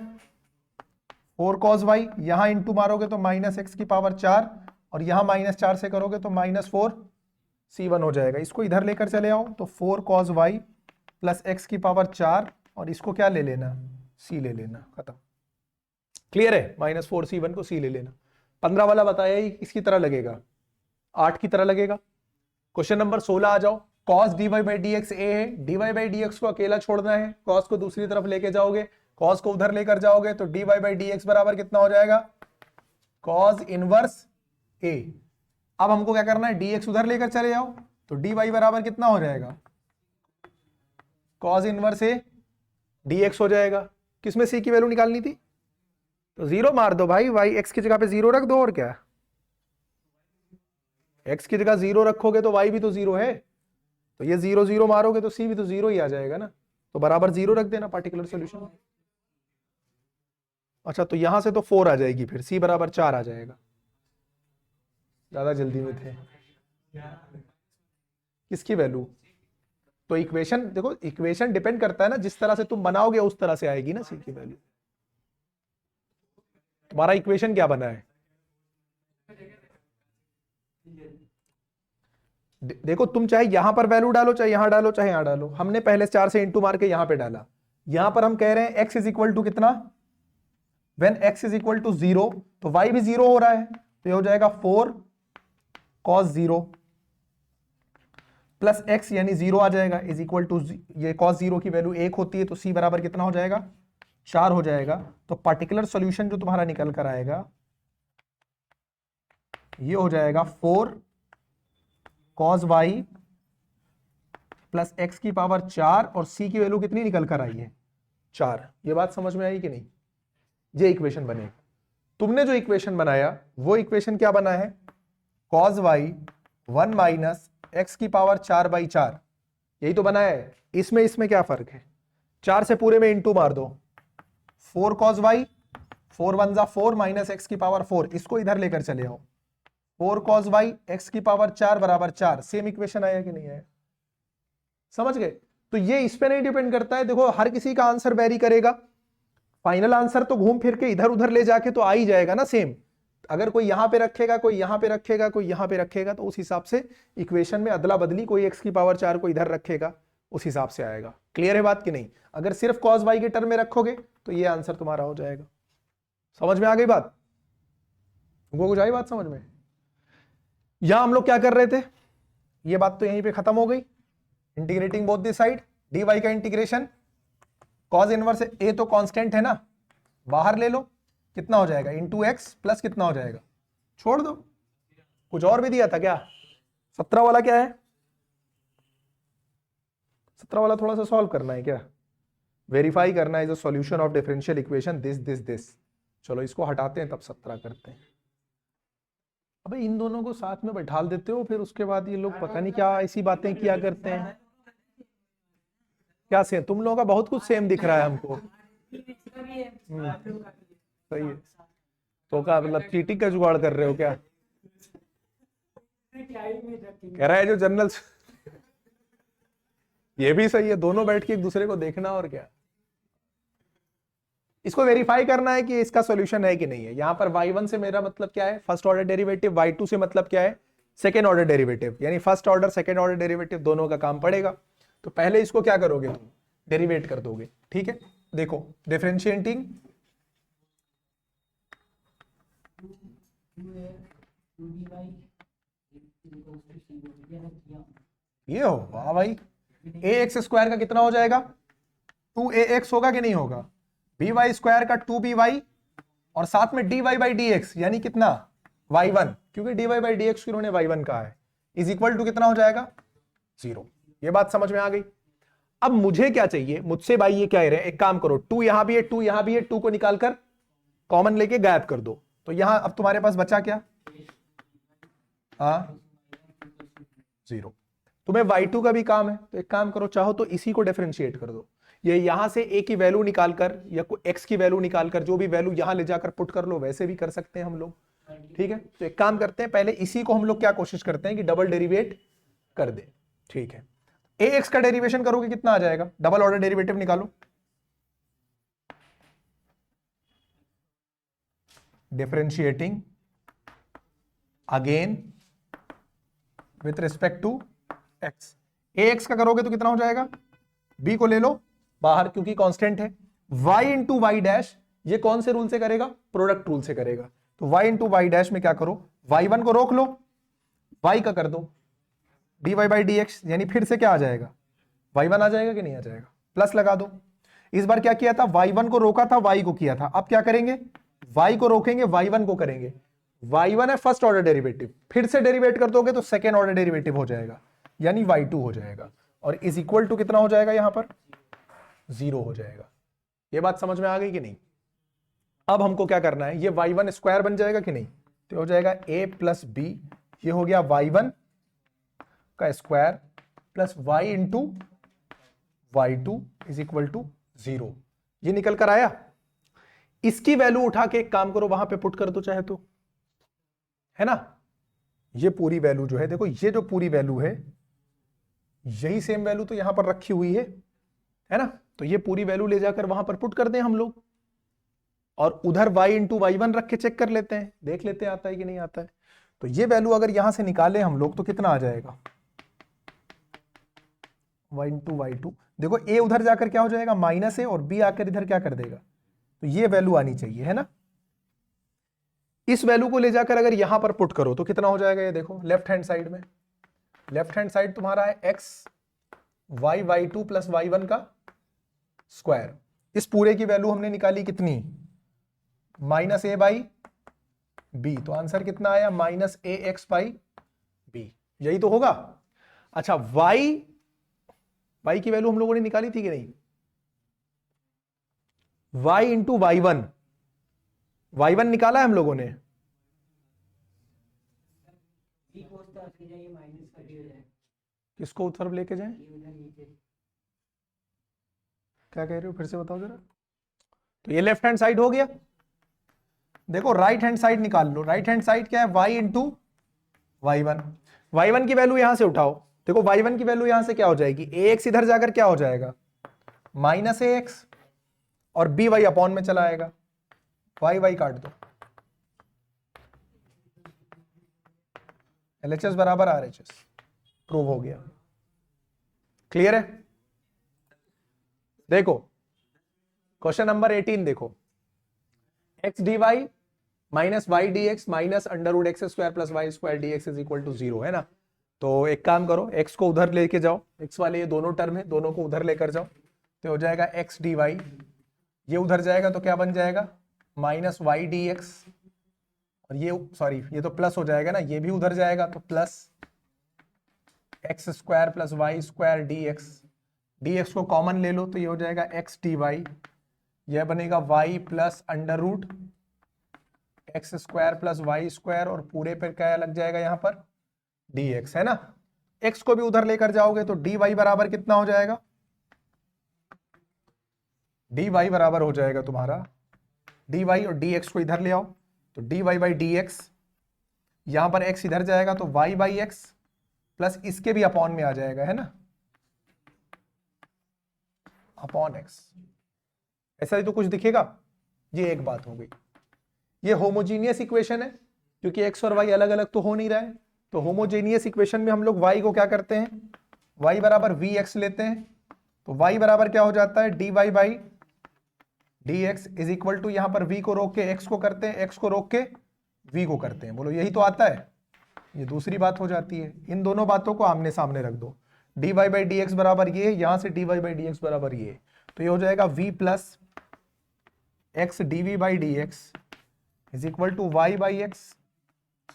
A: 4 cos y, यहां इंटू मारोगे तो -x की पावर 4, और यहां -4 से करोगे तो -4 c1 हो जाएगा। इसको इधर लेकर चले आओ तो 4 cos y प्लस x की पावर 4, और इसको क्या ले लेना, c ले लेना, खत्म। क्लियर है, -4 c1 को c ले लेना। 15 वाला बताया ही किसकी तरह लगेगा, 8 की तरह लगेगा। क्वेश्चन नंबर 16 आ जाओ। cos dy by D x a है, dy बाई डी एक्स को अकेला छोड़ना है, cos को दूसरी तरफ लेके जाओगे, cos को उधर लेकर जाओगे तो dy बाई डी एक्स बराबर कितना हो जाएगा, cos इनवर्स a। अब हमको क्या करना है, dx उधर लेकर चले जाओ तो dy बराबर कितना हो जाएगा, cos इनवर्स a dx हो जाएगा। किसमें c की वैल्यू निकालनी थी, तो 0 मार दो भाई, y x की जगह पे 0 रख दो, और क्या, x की जगह 0 रखोगे तो y भी तो 0 है, तो ये 0 0 मारोगे तो c भी तो 0 ही आ जाएगा ना, तो बराबर 0 रख देना पार्टिकुलर सॉल्यूशन। अच्छा, तो यहां से तो 4 आ जाएगी, फिर c बराबर 4 आ जाएगा। ज्यादा जल्दी में थे, किसकी वैल्यू, तो इक्वेशन देखो, इक्वेशन डिपेंड करता है ना, जिस तरह से तुम बनाओगे उस तरह से आएगी ना c की वैल्यू। तुम्हारा इक्वेशन क्या बना है, देखो तुम चाहे यहां पर वैल्यू डालो, चाहे यहां डालो, चाहे यहां डालो। हमने पहले 4 से इंटू मार के यहां पे डाला, यहां पर हम कह रहे हैं x इज इक्वल टू कितना, when x is equal to 0 तो y भी 0 हो रहा है, तो ये हो जाएगा 4 cos 0 प्लस x यानी 0 आ जाएगा, इज इक्वल टू, ये cos 0 की वैल्यू 1 होती है तो c बराबर कितना हो जाएगा, 4 हो जाएगा। तो पार्टिकुलर सॉल्यूशन जो तुम्हारा निकल कर आएगा ये हो जाएगा 4 cos y प्लस x की पावर 4, और c की वैल्यू कितनी निकल कर आई है, 4। ये बात समझ में आई कि नहीं, ये इक्वेशन बनेगा। तुमने जो इक्वेशन बनाया वो इक्वेशन क्या बना है, cos y 1 माइनस x की पावर 4/4, यही तो बना है। इसमें क्या फर्क है, 4 से पूरे में इंटू मार दो, 4 cos y, 4 1 जा 4 माइनस x की पावर 4, इसको इधर लेकर चले आओ, 4 cos y x की पावर 4 बराबर 4। सेम इक्वेशन आया कि नहीं आया, समझ गए। तो ये इस पे नहीं डिपेंड करता है, देखो हर किसी का आंसर वेरी करेगा, फाइनल आंसर तो घूम फिर के इधर उधर ले जाके तो आ ही जाएगा ना सेम। अगर कोई यहां पे रखेगा, कोई यहां पे रखेगा, कोई यहां पे रखेगा, तो उस हिसाब से इक्वेशन में अदला बदली, कोई x की पावर 4 को इधर रखेगा, उस हिसाब से आएगा। क्लियर है बात कि नहीं। अगर सिर्फ cos y के टर्म में रखोगे तो ये आंसर तुम्हारा हो जाएगा। समझ में आ गई बात, वो कुछ आई बात समझ में। यहां हम लोग क्या कर रहे थे, ये बात तो यहीं पे खत्म हो गई। Integrating both the side, dy का इंटीग्रेशन कॉज इनवर्स ए तो कांस्टेंट है ना, बाहर ले लो, कितना हो जाएगा इंटू एक्स प्लस कितना हो जाएगा, छोड़ दो। कुछ और भी दिया था क्या? 17 वाला क्या है? 17 वाला थोड़ा सा सॉल्व करना है क्या, वेरीफाई करना है, is a solution of differential equation this this this. चलो इसको हटाते हैं तब 17 करते हैं। अबे इन दोनों को साथ में बैठा देते हो, फिर उसके बाद ये लोग पता नहीं क्या ऐसी बातें किया करते हैं। क्या सेम? तुम लोगों का बहुत कुछ सेम दिख रहा है हमको। सही है। तो क्या मतलब चीटिंग का जुगाड़ कर रहे हो क्या? कह रहा है जो जनरल ये भी सही है, दोनों बैठ के एक दूसरे को देखना और क्या। इसको वेरीफाई करना है कि इसका सॉल्यूशन है कि नहीं है। यहां पर y1 से मेरा मतलब क्या है, फर्स्ट ऑर्डर डेरिवेटिव, y2 से मतलब क्या है, सेकेंड ऑर्डर डेरिवेटिव, यानी first order second order derivative दोनों का काम पड़ेगा। तो पहले इसको क्या करोगे तुम, डेरिवेट कर दोगे, ठीक है। देखो डिफरेंशिएटिंग ये हो, वाह भाई, ax स्क्वायर का कितना हो जाएगा, 2ax होगा कि नहीं होगा, by स्क्वायर का 2by और साथ में dy बाई dx यानी कितना y1, क्योंकि dy बाई dx उन्होंने y1 कहा है, इज इक्वल टू कितना हो जाएगा 0। ये बात समझ में आ गई। अब मुझे क्या चाहिए, मुझसे भाई ये कह रहे हैं एक काम करो, 2 यहां भी है 2 यहां भी है, 2 को निकालकर कॉमन लेके गायब कर दो, तो यहां अब तुम्हारे पास बचा क्या, हाँ 0। तुम्हें y2 का भी काम है, तो एक काम करो, चाहो तो इसी को डिफरेंशिएट कर दो, ये यहां से a की वैल्यू निकालकर या x की वैल्यू निकालकर जो भी वैल्यू यहां ले जाकर पुट कर लो, वैसे भी कर सकते हैं हम लोग, ठीक है। तो एक काम करते हैं, पहले इसी को हम लोग क्या कोशिश करते हैं कि डबल डेरिवेट कर दे, ठीक है। ax का डेरिवेशन करोगे कितना आ जाएगा, डबल ऑर्डर डेरिवेटिव निकालो, differentiating again with respect to x, ax का करोगे तो कितना हो जाएगा, b को ले लो बाहर क्योंकि कांस्टेंट है, y इंटू वाई डैश, ये कौन से रूल से करेगा, प्रोडक्ट रूल से करेगा, तो y इंटू वाई डैश में क्या करो, y1 को रोक लो, y का कर दो dy बाई dx, यानी फिर से क्या आ जाएगा, y1 आ जाएगा कि नहीं आ जाएगा, प्लस लगा दो। इस बार क्या किया था, y1 को रोका था, y को किया था, अब क्या करेंगे, y को रोकेंगे y1 को करेंगे, y1 है फर्स्ट ऑर्डर डेरिवेटिव, फिर से डेरिवेट कर दोगे तो सेकेंड ऑर्डर डेरिवेटिव हो जाएगा, यानी y2 हो जाएगा, और इज इक्वल टू कितना हो जाएगा, यहां पर 0 हो जाएगा। ये बात समझ में आ गई कि नहीं? अब हमको क्या करना है, ये y1 स्क्वायर बन जाएगा कि नहीं, तो हो जाएगा a प्लस बी, ये हो गया y1 का square plus y into y2 is equal to 0। ये निकल कर आया, इसकी वैल्यू उठा के एक काम करो वहां पे पुट कर दो चाहे तो, है ना। ये पूरी वैल्यू जो है, देखो ये जो पूरी वैल्यू है, यही सेम वैल्यू तो यहां पर रखी हुई है ना, तो ये पूरी वैल्यू ले जाकर वहां पर पुट कर दें हम लोग, और उधर y इंटू y1 रख के चेक कर लेते हैं, देख लेते हैं आता है कि नहीं आता है। तो ये वैल्यू अगर यहां से निकाले हम लोग तो कितना आ जाएगा, y इंटू y2, देखो a उधर जाकर क्या हो जाएगा माइनस है, और b आकर इधर क्या कर देगा, तो ये वैल्यू आनी चाहिए, है ना। इस वैल्यू को ले जाकर अगर यहां पर पुट करो तो कितना हो जाएगा, ये देखो लेफ्ट हैंड साइड में, लेफ्ट हैंड साइड तुम्हारा है x y2 प्लस y1 का स्क्वायर, इस पूरे की वैल्यू हमने निकाली कितनी, माइनस ए बाई बी, तो आंसर कितना आया, minus a x by b, यही तो होगा। अच्छा y की वैल्यू हम लोगों ने निकाली थी कि नहीं, y इंटू y1 निकाला है हम लोगों ने, किसको तरफ लेके जाएं, क्या कह रहे हो फिर से बताओ जरा। तो ये लेफ्ट हैंड साइड हो गया, देखो राइट हैंड साइड निकाल लो, राइट हैंड साइड क्या है, y इंटू y1 की वैल्यू यहां से उठाओ, देखो y1 की वैल्यू यहां से क्या हो जाएगी, ax इधर जाकर क्या हो जाएगा माइनस ax, और by अपॉन में चला आएगा, y काट दो, LHS बराबर RHS, प्रूव हो गया, क्लियर है। देखो क्वेश्चन नंबर 18 देखो, x dy minus y d x minus under root x square plus y square D x is equal to 0, है ना। तो एक काम करो, x को उधर लेके जाओ, x वाले ये दोनों टर्म है, दोनों को उधर लेकर जाओ, तो हो जाएगा x डी वाई, ये उधर जाएगा तो क्या बन जाएगा माइनस वाई डी एक्स, और ये सॉरी ये तो प्लस हो जाएगा ना, ये भी उधर जाएगा तो plus x square plus y square D x को कॉमन ले लो तो ये हो जाएगा एक्स डी वाई, यह बनेगा y plus under root x square plus y square, और पूरे पर क्या लग जाएगा यहाँ पर dx, है ना। x को भी उधर लेकर जाओगे तो dy बराबर कितना हो जाएगा, dy बराबर हो जाएगा तुम्हारा dy, और dx को इधर ले आओ तो dy बाई dx, यहां पर x इधर जाएगा तो y बाई एक्स प्लस इसके भी अपॉन में आ जाएगा, है ना, अपॉन x, ऐसा ही तो कुछ दिखेगा। ये एक बात हो गई। ये होमोजीनियस इक्वेशन है क्योंकि x और y अलग अलग तो हो नहीं रहा है, तो होमोजेनियस इक्वेशन में हम लोग y को क्या करते हैं, y बराबर vx लेते हैं, तो y बराबर क्या हो जाता है dy by dx is equal to, यहां पर v को रोक के x को करते हैं, x को रोक के v को करते हैं, बोलो यही तो आता है। ये दूसरी बात हो जाती है, इन दोनों बातों को आमने सामने रख दो, dy बाई dx बराबर ये, यहां से dy बाई dx बराबर ये, तो ये हो जाएगा v plus x dv by dx is equal to y by x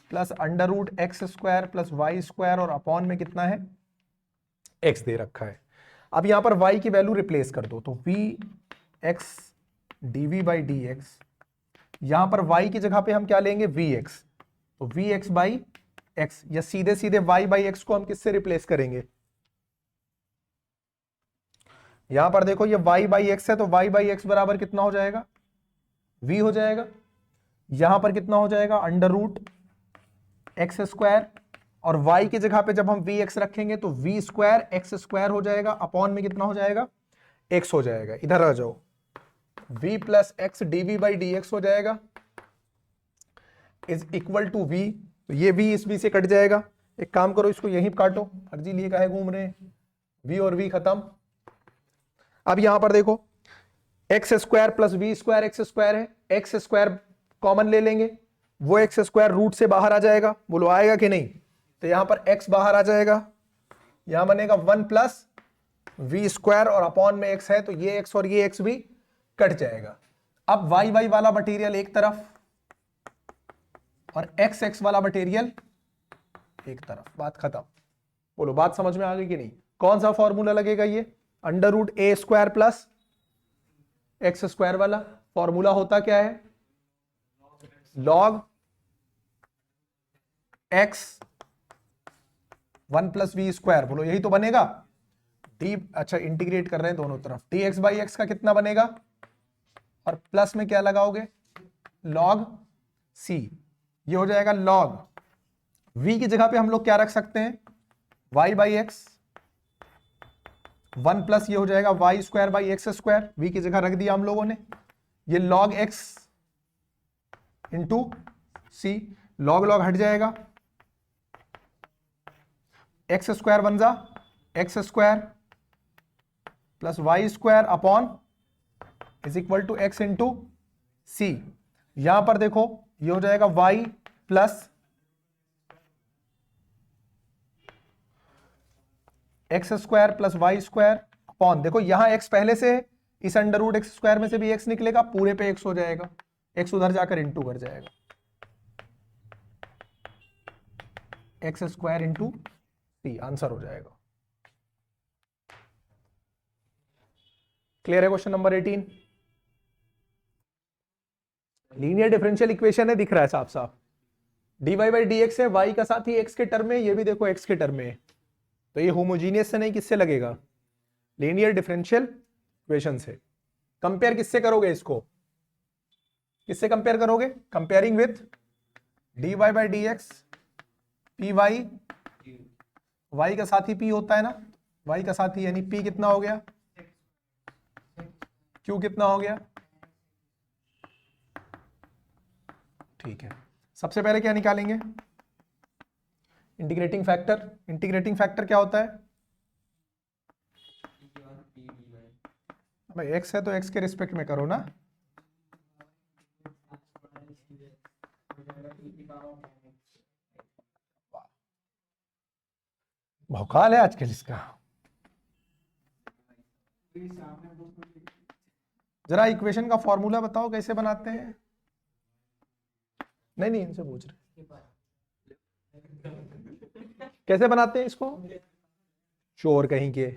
A: plus under root x square plus y square, और अपॉन में कितना है x दे रखा है। अब यहां पर y की वैल्यू रिप्लेस कर दो, तो v x dv by dx, यहां पर y की जगह पे हम क्या लेंगे vx, तो vx बाई x, या सीधे सीधे y बाई x को हम किससे रिप्लेस करेंगे, यहां पर देखो ये y बाई एक्स है तो y बाई एक्स बराबर कितना हो जाएगा v हो जाएगा, यहां पर कितना हो जाएगा अंडर रूट एक्स स्क्वायर, और y की जगह पे जब हम vx रखेंगे तो v स्क्वायर एक्स स्क्वायर हो जाएगा, अपॉन में कितना हो जाएगा x हो जाएगा, इधर आ जाओ, v plus x dv by dx हो जाएगा इज इक्वल टू v, तो ये v इस v से कट जाएगा, एक काम करो इसको यहीं काटो, फर्जी लिए काहे घूम रहे हैं, v और v खत्म। अब यहां पर देखो x square plus v square x square है, एक्स स्क्वायर कॉमन ले लेंगे, वो एक्स स्क्वायर रूट से बाहर आ जाएगा, बोलो आएगा कि नहीं, तो यहां पर x बाहर आ जाएगा, यहां बनेगा 1 प्लस वी स्क्वायर, और अपॉन में x है तो ये x और ये x भी कट जाएगा। अब y y वाला मटेरियल एक तरफ और x x वाला मटेरियल एक तरफ, बात खत्म। बोलो बात समझ में आ गई कि नहीं। कौन सा फॉर्मूला लगेगा, ये under root a square plus x square वाला फॉर्मूला होता क्या है, log x 1 plus v square, बोलो यही तो बनेगा डी, अच्छा इंटीग्रेट कर रहे हैं दोनों तरफ, डी एक्स बाई एक्स का कितना बनेगा, और प्लस में क्या लगाओगे लॉग सी, ये हो जाएगा लॉग, v की जगह पे हम लोग क्या रख सकते हैं y बाई एक्स, 1 प्लस ये हो जाएगा y square by x square, v की जगह रख दिया हम लोगों ने, ये log x into c, log log हट जाएगा, एक्स स्क्वायर बन जा x square plus y square upon is equal to x into c, यहां पर देखो ये हो जाएगा y plus x square plus y square upon, देखो यहां x पहले से है, इस अंडर रूट एक्स स्क्वायर में से भी x निकलेगा, पूरे पे x हो जाएगा, x उधर जाकर इंटू कर जाएगा, x square into c answer हो जाएगा। क्लियर है question number 18। Linear differential equation है, दिख रहा है साफ साफ, dy बाई डी एक्स है, y का साथ ही x के टर्म में, ये भी देखो x के टर्म में है, तो ये होमोजीनियस से नहीं किससे लगेगा, लीनियर डिफरेंशियल इक्वेशन से। कंपेयर किससे करोगे इसको, किससे कंपेयर करोगे, comparing with dy by D x p y, y का साथी p होता है ना, y का साथी यानी p कितना हो गया, q कितना हो गया, ठीक है। सबसे पहले क्या निकालेंगे, इंटीग्रेटिंग फैक्टर, इंटीग्रेटिंग फैक्टर क्या होता है, भाई x है तो x के रिस्पेक्ट में करो ना, भौकाल है आजकल इसका। जरा इक्वेशन का फॉर्मूला बताओ कैसे बनाते हैं। नहीं नहीं, इनसे पूछ रहे कैसे बनाते हैं इसको। चोर कहीं के।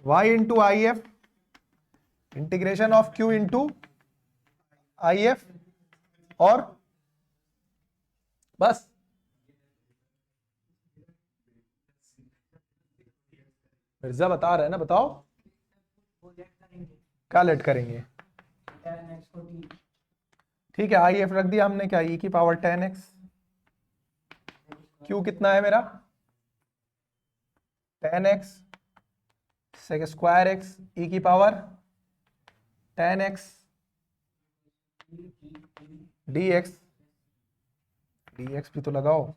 A: y into I F integration of q into I F और बस। मिर्जा बता रहे हैं ना, बताओ क्या लेट करेंगे। ठीक है, आई एफ रख दिया हमने, क्या e की पावर 10x, q कितना है मेरा 10x sec square x e की पावर 10x dx, dx भी तो लगाओ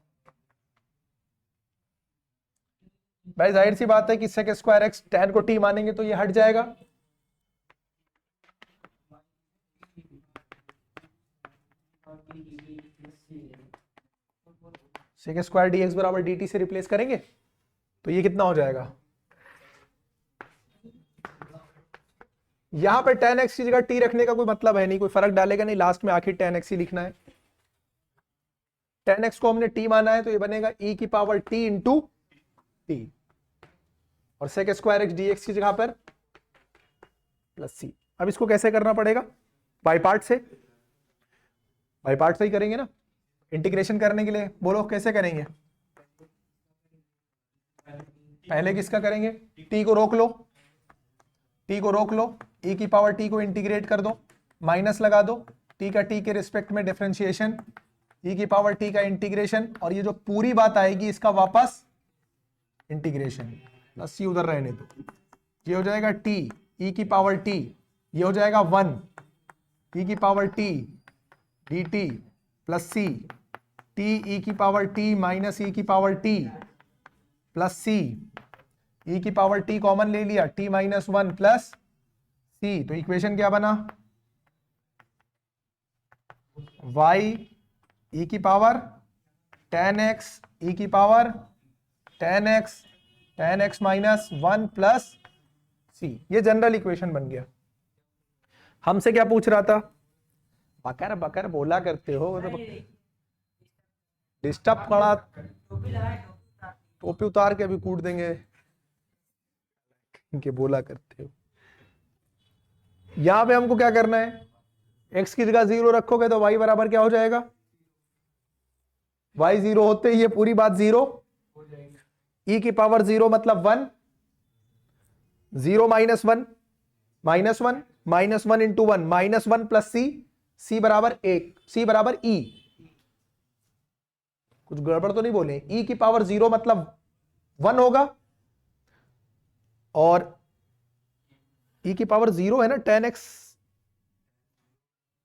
A: भाई। जाहिर सी बात है कि सेक स्क्वायर x tan को t मानेंगे तो ये हट जाएगा। सेक स्क्वायर dx बराबर dt से रिप्लेस करेंगे तो ये कितना हो जाएगा। यहां पे tan x की जगह t रखने का कोई मतलब है नहीं, कोई फर्क डालेगा नहीं, लास्ट में आखिर tan x ही लिखना है। tan x को हमने t माना है तो ये बनेगा e की पावर t इंटू t, और सेक स्क्वायर x dx की जगह पर प्लस c। अब इसको कैसे करना पड़ेगा, बाई पार्ट से। बाई पार्ट से ही करेंगे ना। इंटीग्रेशन करने के लिए बोलो कैसे करेंगे। पहले किसका करेंगे, t को रोक लो, t को रोक लो, e की पावर t को इंटीग्रेट कर दो, माइनस लगा दो, t का t के रिस्पेक्ट में डिफरेंशिएशन, e की पावर t का इंटीग्रेशन, और ये जो पूरी बात आएगी इसका वापस इंटीग्रेशन, प्लस c उधर रहने दो। ये हो जाएगा t e की पावर t, ये हो जाएगा 1 e की power t dt plus c, t e की पावर t माइनस e की power t plus c, e की पावर t कॉमन ले लिया, t माइनस 1 प्लस c। तो इक्वेशन क्या बना, y e की पावर 10x e की पावर 10x माइनस 1 प्लस c। ये जनरल इक्वेशन बन गया। हमसे क्या पूछ रहा था, बकर बकर बोला करते हो, डिस्टर्ब पड़ा, टोपी उतार के अभी कूट देंगे, इनके बोला करते हो। यहां पे हमको क्या करना है, x की जगह 0 रखोगे तो y बराबर क्या हो जाएगा, y 0 होते ही ये पूरी बात 0, e की पावर 0 मतलब 1, 0 minus 1 minus 1 minus 1 into 1 minus 1 plus c, c बराबर 1, c बराबर e। कुछ गड़बड़ तो नहीं बोले, e की पावर 0 मतलब 1 होगा, और e की पावर 0 है ना 10x,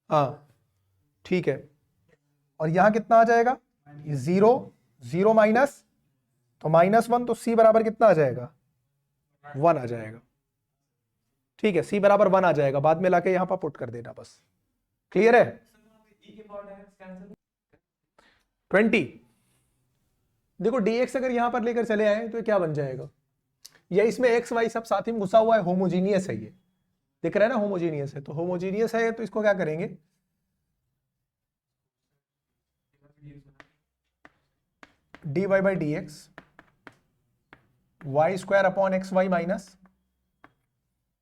A: हाँ ठीक है, और यहां कितना आ जाएगा 0, 0 माइनस तो माइनस 1, तो c बराबर कितना आ जाएगा 1 आ जाएगा। ठीक है, c बराबर 1 आ जाएगा, बाद में लाके यहां पर पुट कर देना बस। क्लियर है। 20 देखो dx अगर यहां पर लेकर चले आए तो क्या बन जाएगा, या इसमें x y सब साथ ही में घुसा हुआ है, होमोजीनियस है, ये दिख रहा है ना होमोजीनियस है, तो होमोजीनियस है तो इसको क्या करेंगे, dy by D x y square upon x y minus,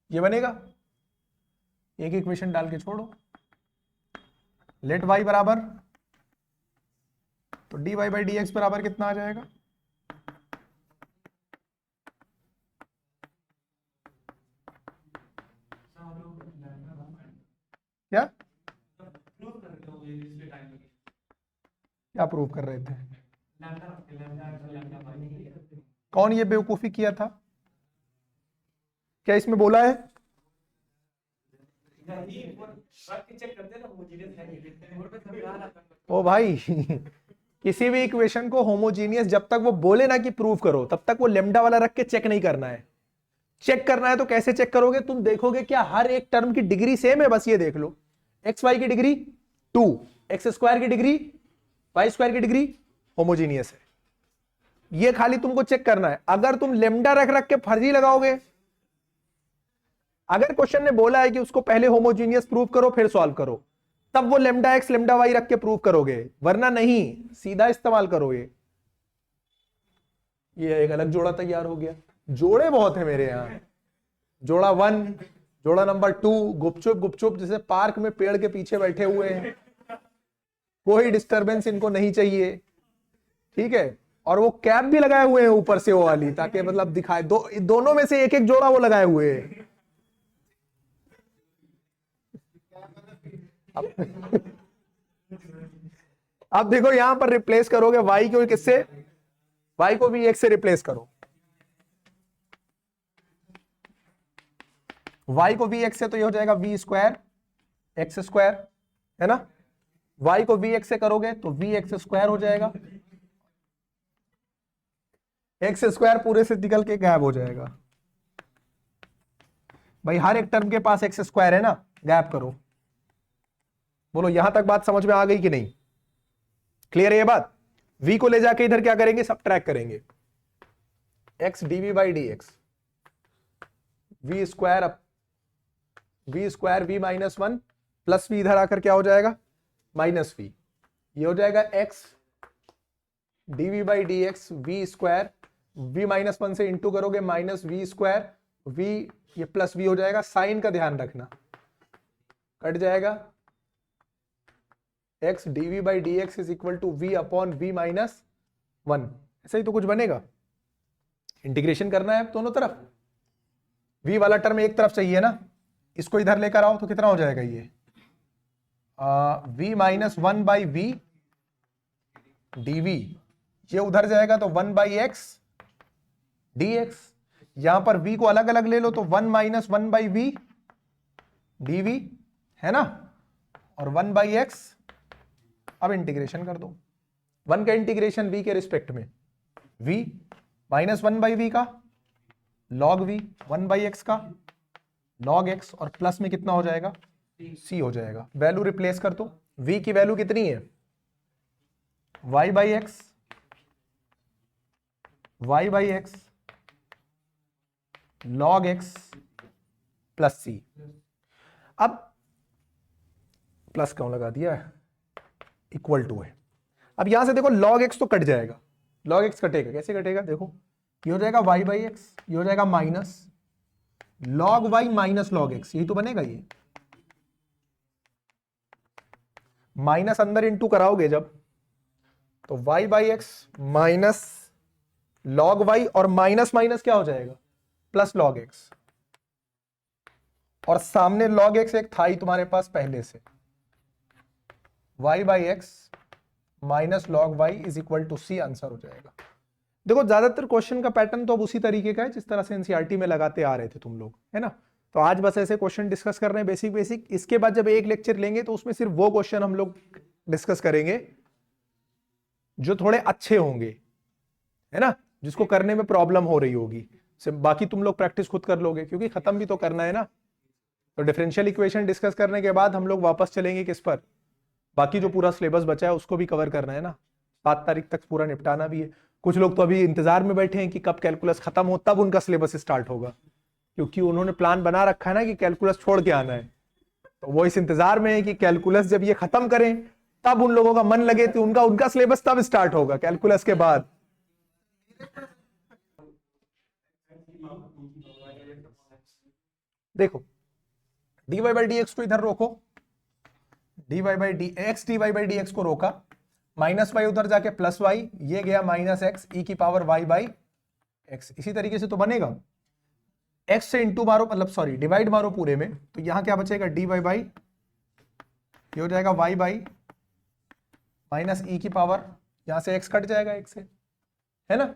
A: ये बनेगा। एक इक्वेशन डाल के छोड़ो, लेट y बराबर, तो dy बाई डी एक्स बराबर कितना आ जाएगा, क्या क्या प्रूव कर रहे थे, कौन ये बेवकूफी किया था, क्या इसमें बोला है, ओ भाई किसी भी इक्वेशन को होमोजीनियस जब तक वो बोले ना कि प्रूव करो, तब तक वो लेमडा वाला रख के चेक नहीं करना है। चेक करना है तो कैसे चेक करोगे, तुम देखोगे क्या हर एक टर्म की डिग्री सेम है, बस ये देख लो, एक्स वाई की डिग्री 2, एक्स स्क्वायर की डिग्री वाई स्क्वायर की डिग्री होमोजीनियस है। ये खाली तुमको चेक करना है। अगर तुम लेमडा रख रख के फर्जी लगाओगे, अगर क्वेश्चन ने बोला है कि उसको पहले होमोजीनियस प्रूव करो फिर सॉल्व करो, तब वो लेमडा एक्स लेमडा वाई रख के प्रूव करोगे, वरना नहीं, सीधा इस्तेमाल करो। ये एक अलग जोड़ा तैयार हो गया। जोड़े बहुत है मेरे यहां, जोड़ा 1, जोड़ा नंबर 2, गुपचुप गुपचुप जैसे पार्क में पेड़ के पीछे बैठे हुए हैं, कोई डिस्टरबेंस इनको नहीं चाहिए, ठीक है। और वो कैप भी लगाए हुए हैं ऊपर से वो वाली, ताकि मतलब दिखाए दोनों में से एक एक जोड़ा वो लगाए हुए हैं। अब देखो यहां पर रिप्लेस करोगे y को किससे, y को भी एक से रिप्लेस करो, y को भी एक से, तो ये हो जाएगा v स्क्वायर एक्स स्क्वायर, है ना। y को v एक्स से करोगे तो v एक्स स्क्वायर हो जाएगा, एक्स स्क्वायर पूरे से निकल के गायब हो जाएगा। भाई हर एक टर्म के पास एक्स स्क्वायर है ना, गायब करो। बोलो यहां तक बात समझ में आ गई कि नहीं, क्लियर है ये बात। v को ले जाके इधर क्या करेंगे, सबट्रैक्ट करेंगे, x dv by D x, v square v minus 1 plus v इधर आकर क्या हो जाएगा, माइनस v। ये हो जाएगा x dv by D x, v square v minus 1 से इंटू करोगे माइनस v स्क्वायर v, ये प्लस v हो जाएगा। साइन का ध्यान रखना, कट जाएगा, x dv by D x is equal to v upon v minus 1। ऐसा ही तो कुछ बनेगा। इंटीग्रेशन करना है दोनों तरफ, v वाला टर्म एक तरफ चाहिए ना, इसको इधर लेकर आओ तो कितना हो जाएगा ये, v minus 1 by v dv, ये उधर जाएगा तो 1 बाई एक्स dx। यहां पर v को अलग अलग ले लो तो 1 माइनस 1 बाई वी dv, है ना, और 1 बाई एक्स। अब इंटीग्रेशन कर दो, 1 का इंटीग्रेशन v के रिस्पेक्ट में, v माइनस 1 बाई वी का लॉग v, 1 बाई एक्स का लॉग x, और प्लस में कितना हो जाएगा, c हो जाएगा। वैल्यू रिप्लेस कर दो, v की वैल्यू कितनी है, y by x, y by x log x plus c। अब प्लस क्यों लगा दिया है, इक्वल टू है। अब यहां से देखो लॉग x तो कट जाएगा, लॉग x कटेगा, कैसे कटेगा देखो, ये हो जाएगा y बाई एक्स, ये हो जाएगा minus log y minus log x, यही तो बनेगा। ये माइनस अंदर इंटू कराओगे जब, तो y by x minus log y, और माइनस माइनस क्या हो जाएगा, प्लस लॉग x, और सामने लॉग x एक था ही तुम्हारे पास पहले से, y by x minus log y is equal to c, answer हो जाएगा। देखो ज्यादातर क्वेश्चन का पैटर्न तो अब उसी तरीके का है जिस तरह से एनसीईआरटी में लगाते आ रहे थे तुम लोग, है ना। तो आज बस ऐसे क्वेश्चन डिस्कस कर रहे हैं बेसिक बेसिक। इसके बाद जब एक लेक्चर लेंगे तो उसमें सिर्फ वो क्वेश्चन हम लोग डिस्कस करेंगे जो थोड़े अच्छे होंगे, है ना, जिसको करने में प्रॉब्लम हो रही होगी। बाकी तुम लोग प्रैक्टिस खुद कर लोगे, क्योंकि खत्म भी तो करना है ना। तो डिफरेंशियल इक्वेशन डिस्कस करने के बाद हम लोग वापस चलेंगे किस पर, बाकी जो पूरा सिलेबस बचा है उसको भी कवर करना है ना, 7 तारीख तक पूरा निपटाना भी है। कुछ लोग तो अभी इंतजार में बैठे हैं कि कब कैलकुलस खत्म हो तब उनका सिलेबस स्टार्ट होगा, क्योंकि उन्होंने प्लान बना रखा है ना कि कैलकुलस छोड़ के आना है। तो वो इस इंतजार में है कि कैलकुलस जब ये खत्म करें तब उन लोगों का मन लगे, तो उनका सिलेबस तब स्टार्ट होगा कैलकुलस के बाद। देखो dy बाई डी एक्स को इधर रोको, dy by D x, dy by D x को रोका, माइनस वाई उधर जाके प्लस वाई, ये गया माइनस एक्स ई की पावर वाई बाई एक्स। इसी तरीके से तो बनेगा, x से इंटू मारो, मतलब सॉरी डिवाइड मारो पूरे में, तो यहां क्या बचेगा, dy बाई, ये हो जाएगा y बाई माइनस ई की पावर, यहां से x कट जाएगा एक से, है ना।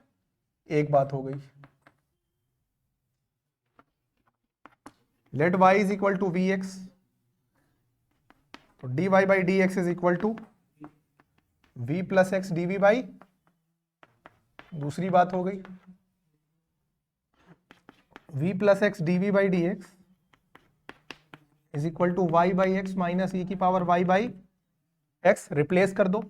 A: एक बात हो गई, let y is equal to we x, तो dy by D x is equal to v plus x dv by, दूसरी बात हो गई, v plus x dv by D x is equal to y by x minus e की power y by x replace कर दो,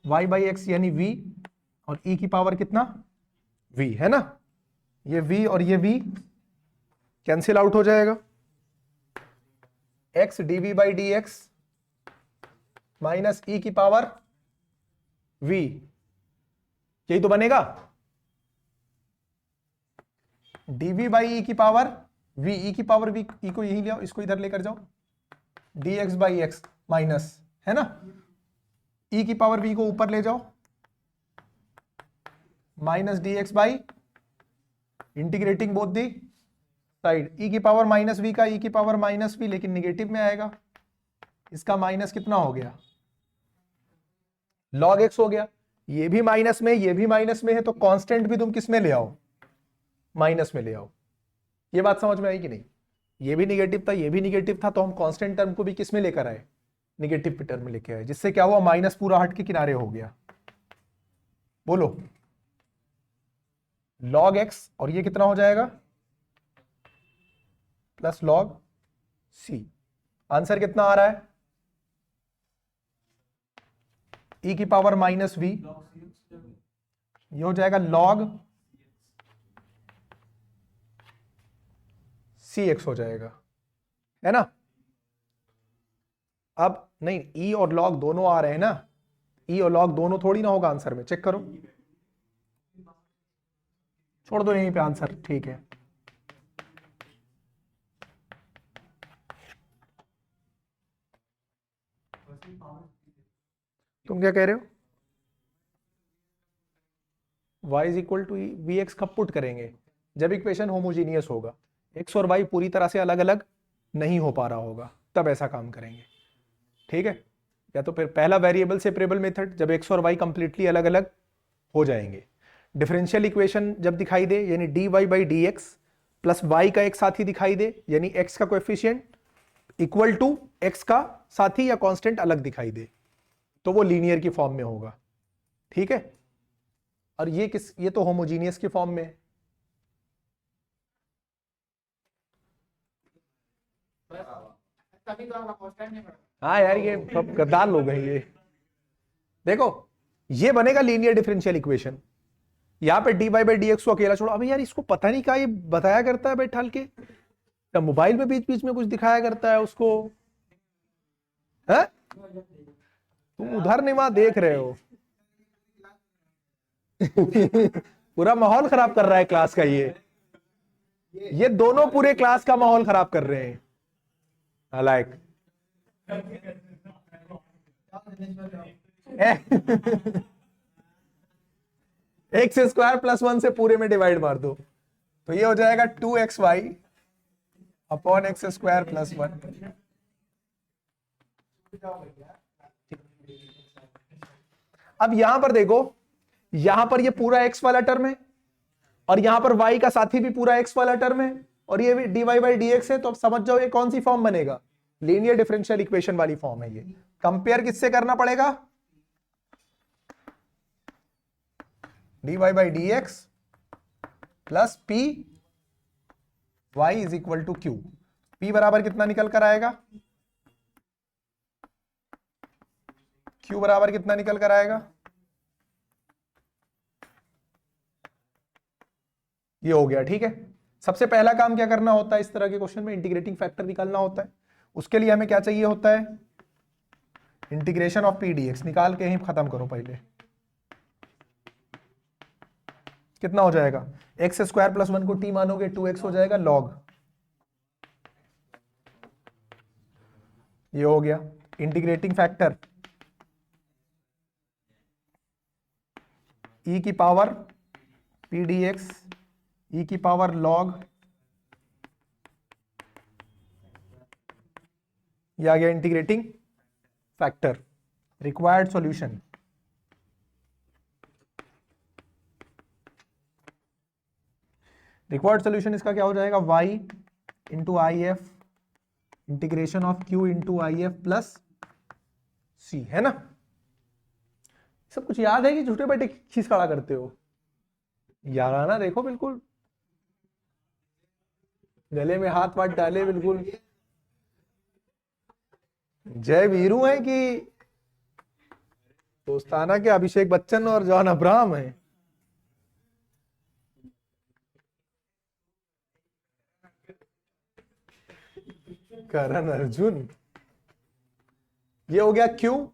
A: y by x यानी v, और e की पावर कितना v है ना, ये v और ये v कैंसिल आउट हो जाएगा, x dv by D x minus e की पावर v, यही तो बनेगा, dv बाई e की पावर v, e की पावर v, e को यही ले आओ, इसको इधर लेकर जाओ, dx बाई एक्स माइनस, है ना, e की पावर v को ऊपर ले जाओ, minus dx by integrating both the side, e की पावर माइनस v का e की पावर माइनस v, लेकिन निगेटिव में आएगा, इसका माइनस कितना हो गया, log x हो गया, ये भी माइनस में, ये भी माइनस में है, तो कांस्टेंट भी तुम किस में ले आओ, माइनस में ले आओ। ये बात समझ में आई कि नहीं, ये भी निगेटिव था, ये भी निगेटिव था, तो हम कांस्टेंट टर्म को भी किस में लेकर आए, निगेटिव टर्म में लेके आए, जिससे क्या हुआ, माइनस पूरा हट के किनारे हो गया, बोलो log x, और ये कितना हो जाएगा, प्लस log c, आंसर कितना आ रहा है, e की पावर माइनस v, ये हो जाएगा log cx हो जाएगा, है ना। अब नहीं, e और log दोनों आ रहे हैं ना, e और log दोनों थोड़ी ना होगा आंसर में, चेक करो, छोड़ दो यहीं पे आंसर, ठीक है। तुम क्या कह रहे हो, y is equal to we x कब पुट करेंगे, जब इक्वेशन होमोजीनियस होगा, x और y पूरी तरह से अलग अलग नहीं हो पा रहा होगा, तब ऐसा काम करेंगे, ठीक है। या तो फिर पहला वेरिएबल सेपरेबल मेथड, जब x और y कंप्लीटली अलग अलग हो जाएंगे, डिफरेंशियल इक्वेशन जब दिखाई दे, यानी dy by D x plus y का एक साथी दिखाई दे, यानी x का कोएफिशिएंट इक्वल टू x का साथी या कांस्टेंट अलग दिखाई दे, तो वो लीनियर की फॉर्म में होगा, ठीक है। और ये तो होमोजीनियस की फॉर्म में है, हाँ यार ये सब गद्दार लोग हैं ये। देखो ये बनेगा लीनियर डिफरेंशियल इक्वेशन, यहाँ पे D Y by D x को अकेला छोड़ो, अभी यार इसको पता नहीं क्या ये बताया करता है बैठाल के, या मोबाइल में बीच बीच में कुछ दिखाया करता है उसको, है तुम उधर नहीं वहां देख रहे हो पूरा माहौल खराब कर रहा है क्लास का ये दोनों पूरे क्लास का माहौल खराब कर रहे हैं, नालायक एक्स स्क्वायर प्लस 1 से पूरे में डिवाइड मार दो, तो ये हो जाएगा 2xy upon x square plus 1। अब यहां पर देखो, यहां पर ये पूरा x वाला टर्म है, और यहां पर y का साथी भी पूरा x वाला टर्म है, और ये भी dy बाई डी एक्स है, तो अब समझ जाओ ये कौन सी फॉर्म बनेगा, लीनियर डिफरेंशियल इक्वेशन वाली फॉर्म है ये। कंपेयर किससे करना पड़ेगा, dy by D x plus P Y is equal to q, p बराबर कितना निकल कर आएगा, q बराबर कितना निकल कर आएगा, ये हो गया, ठीक है। सबसे पहला काम क्या करना होता है इस तरह के क्वेश्चन में, इंटीग्रेटिंग फैक्टर निकालना होता है, उसके लिए हमें क्या चाहिए होता है, integration of P d x, निकाल के ही खत्म करो पहले, कितना हो जाएगा, एक्स स्क्वायर प्लस 1 को t मानोगे 2x हो जाएगा log, ये हो गया इंटीग्रेटिंग फैक्टर, e की power p d x e की पावर log, ये आ गया integrating factor. Required solution, required solution इसका क्या हो जाएगा, y into I F integration of q into I F plus c, है ना। सब कुछ याद है कि झूठे बैठे खींच खड़ा करते हो, यार आना देखो बिल्कुल गले में हाथ वाथ डाले बिल्कुल, जय वीरू है कि दोस्ताना के अभिषेक बच्चन और जॉन अब्राहम है? करण अर्जुन। ये हो गया Q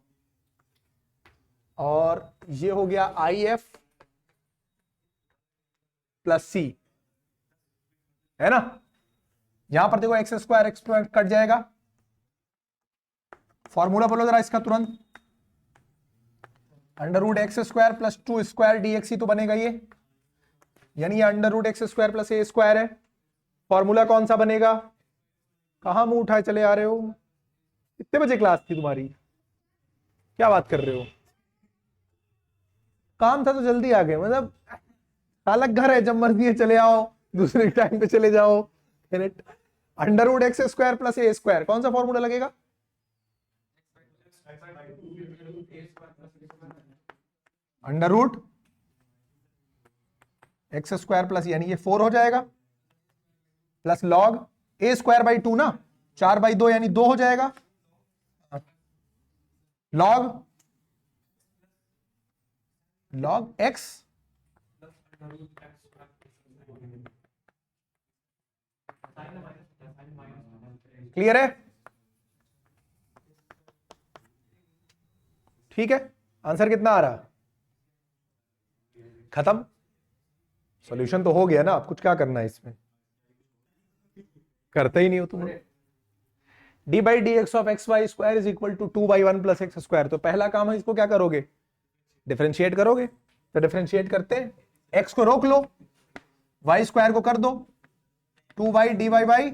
A: और ये हो गया IF प्लस C, है ना? यहां पर देखो एक्स स्क्वायर कट जाएगा। फॉर्मूला बोलो जरा इसका तुरंत। Under root x square plus 2 square dx ही तो बनेगा ये, यानी ये under root x square plus a square है। फॉर्मूला कौन सा बनेगा? कहां मुंह उठाए चले आ रहे हो? कितने बजे क्लास थी तुम्हारी? क्या बात कर रहे हो? काम था तो जल्दी आ गए, मतलब अलग घर है, जब मर्जी है चले आओ, दूसरे टाइम पे चले जाओ। Under root x square plus a square, कौन सा फॉर्मूला लगेगा? Under root x square plus, यानी ये 4 हो जाएगा, plus log a square by 2 ना, 4 बाई 2 यानी 2 हो जाएगा, लॉग एक्स क्लियर है? ठीक है, आंसर कितना आ रहा? खत्म। सॉल्यूशन तो हो गया ना, अब कुछ क्या करना है इसमें? करते ही नहीं हो तुम। D by D x of x y square is equal to 2/1 plus x square. तो पहला काम है, इसको क्या करोगे? डिफरेंशिएट करोगे। तो डिफरेंशिएट करते हैं, एक्स को रोक लो, वाई स्क्वायर को कर दो 2y dy by,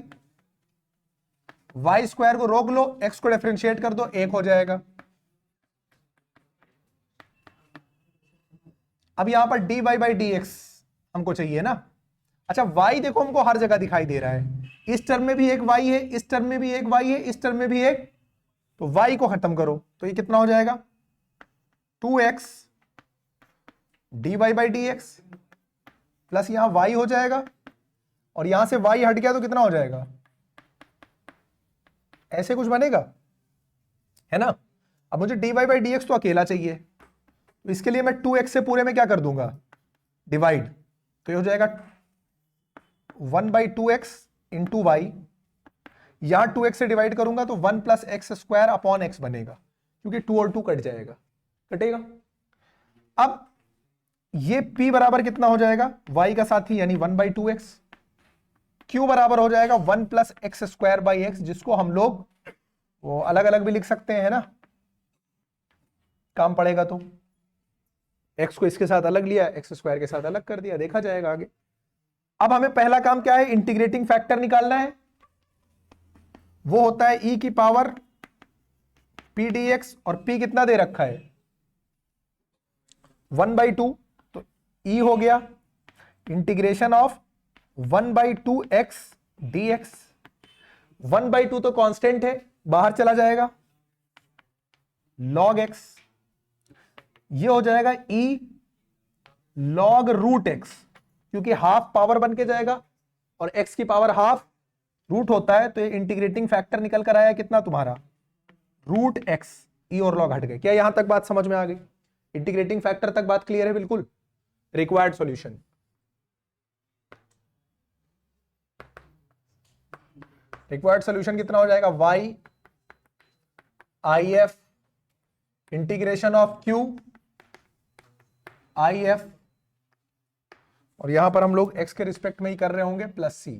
A: Y square को रोक लो, एक्स को डिफरेंशिएट कर दो, 1 हो जाएगा। अब यहां पर dy बाई dx हमको चाहिए ना। अच्छा, y देखो हमको हर जगह दिखाई दे रहा है, इस टर्म में भी एक y है, इस टर्म में भी एक y है, इस टर्म में भी एक, तो y को खत्म करो तो ये कितना हो जाएगा? 2x dy by dx plus यहां y हो जाएगा, और यहां से y हट गया तो कितना हो जाएगा? ऐसे कुछ बनेगा, है ना? अब मुझे dy बाई dx तो अकेला चाहिए, तो इसके लिए मैं 2x से पूरे में क्या कर दूंगा? डिवाइड, तो ये हो जाएगा 1/2x इंटू वाई, यहां 2x से डिवाइड करूंगा तो 1 plus x square upon x बनेगा, क्योंकि 2 और 2 कट जाएगा, कटेगा। अब ये p बराबर कितना हो जाएगा? y का साथी यानी 1/2x, q बराबर हो जाएगा 1 plus x square by x, जिसको हम लोग वो अलग अलग भी लिख सकते हैं ना, काम पड़ेगा तो। x को इसके साथ अलग लिया, एक्स स्क्वायर के साथ अलग कर दिया, देखा जाएगा आगे। अब हमें पहला काम क्या है? इंटीग्रेटिंग फैक्टर निकालना है, वो होता है e की पावर p dx, और p कितना दे रखा है? 1/2, तो e हो गया इंटीग्रेशन ऑफ 1/2x dx। 1/2 तो कांस्टेंट है, बाहर चला जाएगा, log x, ये हो जाएगा e log रूट x, क्योंकि हाफ पावर बन के जाएगा और x की पावर हाफ रूट होता है, तो ये इंटीग्रेटिंग फैक्टर निकल कर आया कितना तुम्हारा? रूट x, e और log हट गए। क्या यहां तक बात समझ में आ गई? इंटीग्रेटिंग फैक्टर तक बात क्लियर है? बिल्कुल। रिक्वायर्ड सॉल्यूशन, रिक्वायर्ड सॉल्यूशन कितना हो जाएगा? y if integration of q if, और यहां पर हम लोग x के रिस्पेक्ट में ही कर रहे होंगे, प्लस c।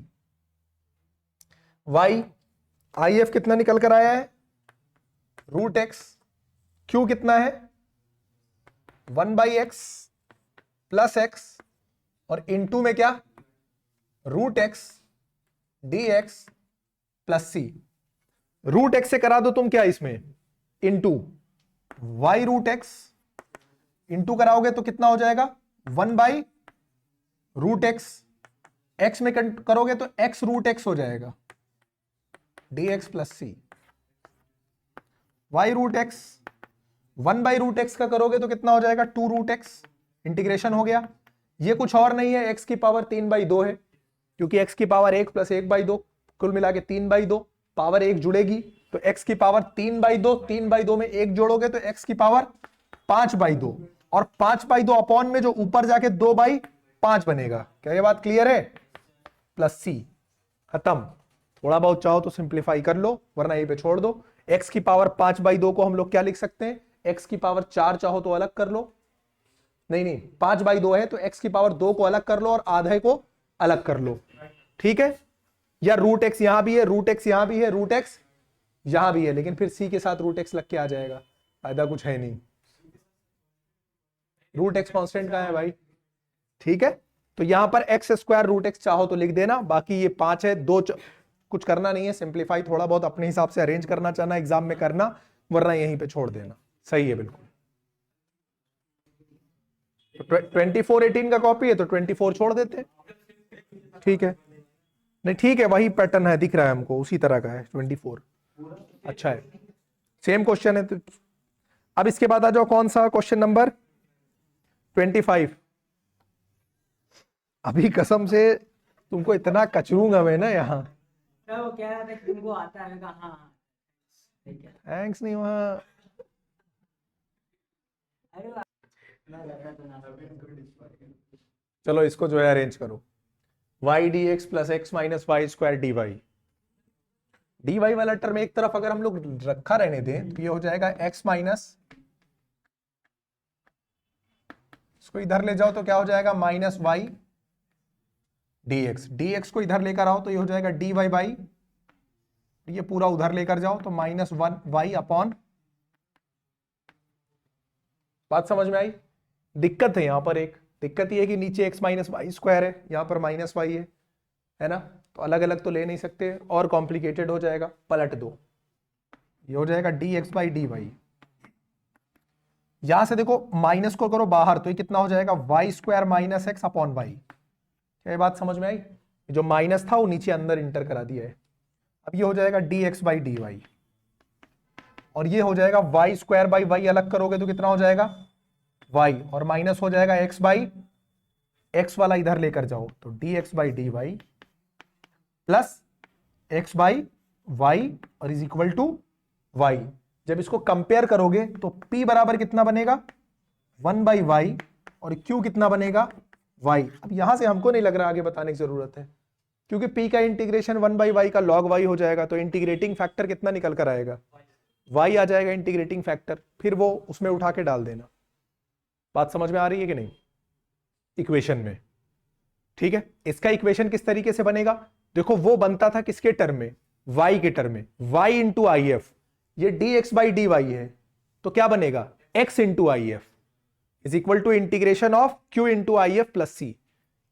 A: y if कितना निकल कर आया है? रूट x, q कितना है? 1/x प्लस x, और इनटू में क्या? Root x dx plus c। Root x से करा दो तुम क्या इसमें? Into y root x, into कराओगे तो कितना हो जाएगा? 1/√x, x में करोगे तो x रूट x हो जाएगा, dx plus c। y root x 1/√x का करोगे तो कितना हो जाएगा? 2√x, इंटीग्रेशन हो गया। ये कुछ और नहीं है, x की पावर 3/2 है, क्योंकि x की पावर 1 प्लस 1/2, कुल मिला के 3/2, पावर 1 जुड़ेगी तो x की पावर 3/2, 3/2 में एक जोड़ोगे तो x की पावर 5/2, और 5/2 अपॉन में जो ऊपर जाके 2/5 बनेगा। क्या ये बात क्लियर है? प्लस c, खत्म। थोड़ा बहुत चाहो तो सिंप्लीफाई कर लो, वरना यहीं पे छोड़ दो। x की पावर 5/2 को हम लोग क्या लिख सकते हैं? x की पावर 4 चाहो तो अलग कर लो, नहीं 5/2 है तो x की पावर 2 को अलग कर लो और आधे को अलग कर लो, ठीक है? या रूट x यहां भी है, रूट x यहां भी है, रूट x यहां भी है, लेकिन फिर c के साथ रूट x लग के आ जाएगा, फायदा कुछ है नहीं। रूट x कांस्टेंट कहां है भाई? ठीक है, तो यहां पर x स्क्वायर रूट x चाहो तो लिख देना, बाकी ये 5 है, कुछ करना नहीं है, सिंप्लीफाई थोड़ा बहुत अपने हिसाब से अरेंज करना चाहना एग्जाम में करना, वरना यहीं पे छोड़ देना। सही है बिल्कुल। 24/18 का कॉपी है तो 24 छोड़ देते हैं, ठीक है? नहीं ठीक है, वही पैटर्न है, दिख रहा है हमको, उसी तरह का है 24। अच्छा है, सेम क्वेश्चन है तो। अब इसके बाद आ जाओ, कौन सा क्वेश्चन नंबर 25। अभी कसम से तुमको इतना कचरूंगा मैं ना यहाँ।
B: वो कह रहा था कि तुमको आता है, हाँ
A: थैंक्स नहीं वहां। चलो इसको जो है अरेंज करो, y dx plus x minus y square d y. D y वाला टर्म एक तरफ अगर हम लोग रखा रहने दें तो ये हो जाएगा x माइनस, इसको इधर ले जाओ तो क्या हो जाएगा? माइनस वाई dx, dx को इधर लेकर आओ तो ये हो जाएगा dy बाई, ये पूरा उधर लेकर जाओ तो -1y अपॉन। बात समझ में आई? दिक्कत है यहां पर, एक दिक्कत ये है कि नीचे x माइनस वाई स्क्वायर है, यहां पर माइनस वाई है ना? तो अलग अलग तो ले नहीं सकते, और कॉम्प्लिकेटेड हो जाएगा, पलट दो, ये हो जाएगा dx बाई डी वाई। यहां से देखो माइनस को करो बाहर तो ये कितना हो जाएगा? Y square minus x upon y. क्या ये बात समझ में आई? जो माइनस था वो नीचे अंदर इंटर करा दिया है। अब ये हो जाएगा dx बाई डी वाई, और ये हो जाएगा वाई स्क्वायर बाई वाई, अलग करोगे तो कितना हो जाएगा? वाई, और माइनस हो जाएगा एक्स बाई एक्स वाला इधर लेकर जाओ तो dx by D Y plus x by y और इज इक्वल टू वाई। जब इसको कंपेयर करोगे तो p बराबर कितना बनेगा? 1/y, और q कितना बनेगा? y। अब यहां से हमको नहीं लग रहा आगे बताने की जरूरत है, क्योंकि p का इंटीग्रेशन 1/y का log y हो जाएगा, तो इंटीग्रेटिंग फैक्टर कितना निकल कर आएगा? y आ जाएगा इंटीग्रेटिंग फैक्टर, फिर वो उसमें उठा के डाल देना। बात समझ में आ रही है कि नहीं? इक्वेशन में, ठीक है? इसका इक्वेशन किस तरीके से बनेगा? देखो वो बनता था किसके टर्म में? y के टर्म में, y इंटू आई एफ। ये dx बाई डी वाई है तो क्या बनेगा? x into I F is equal to integration of q into I F plus c.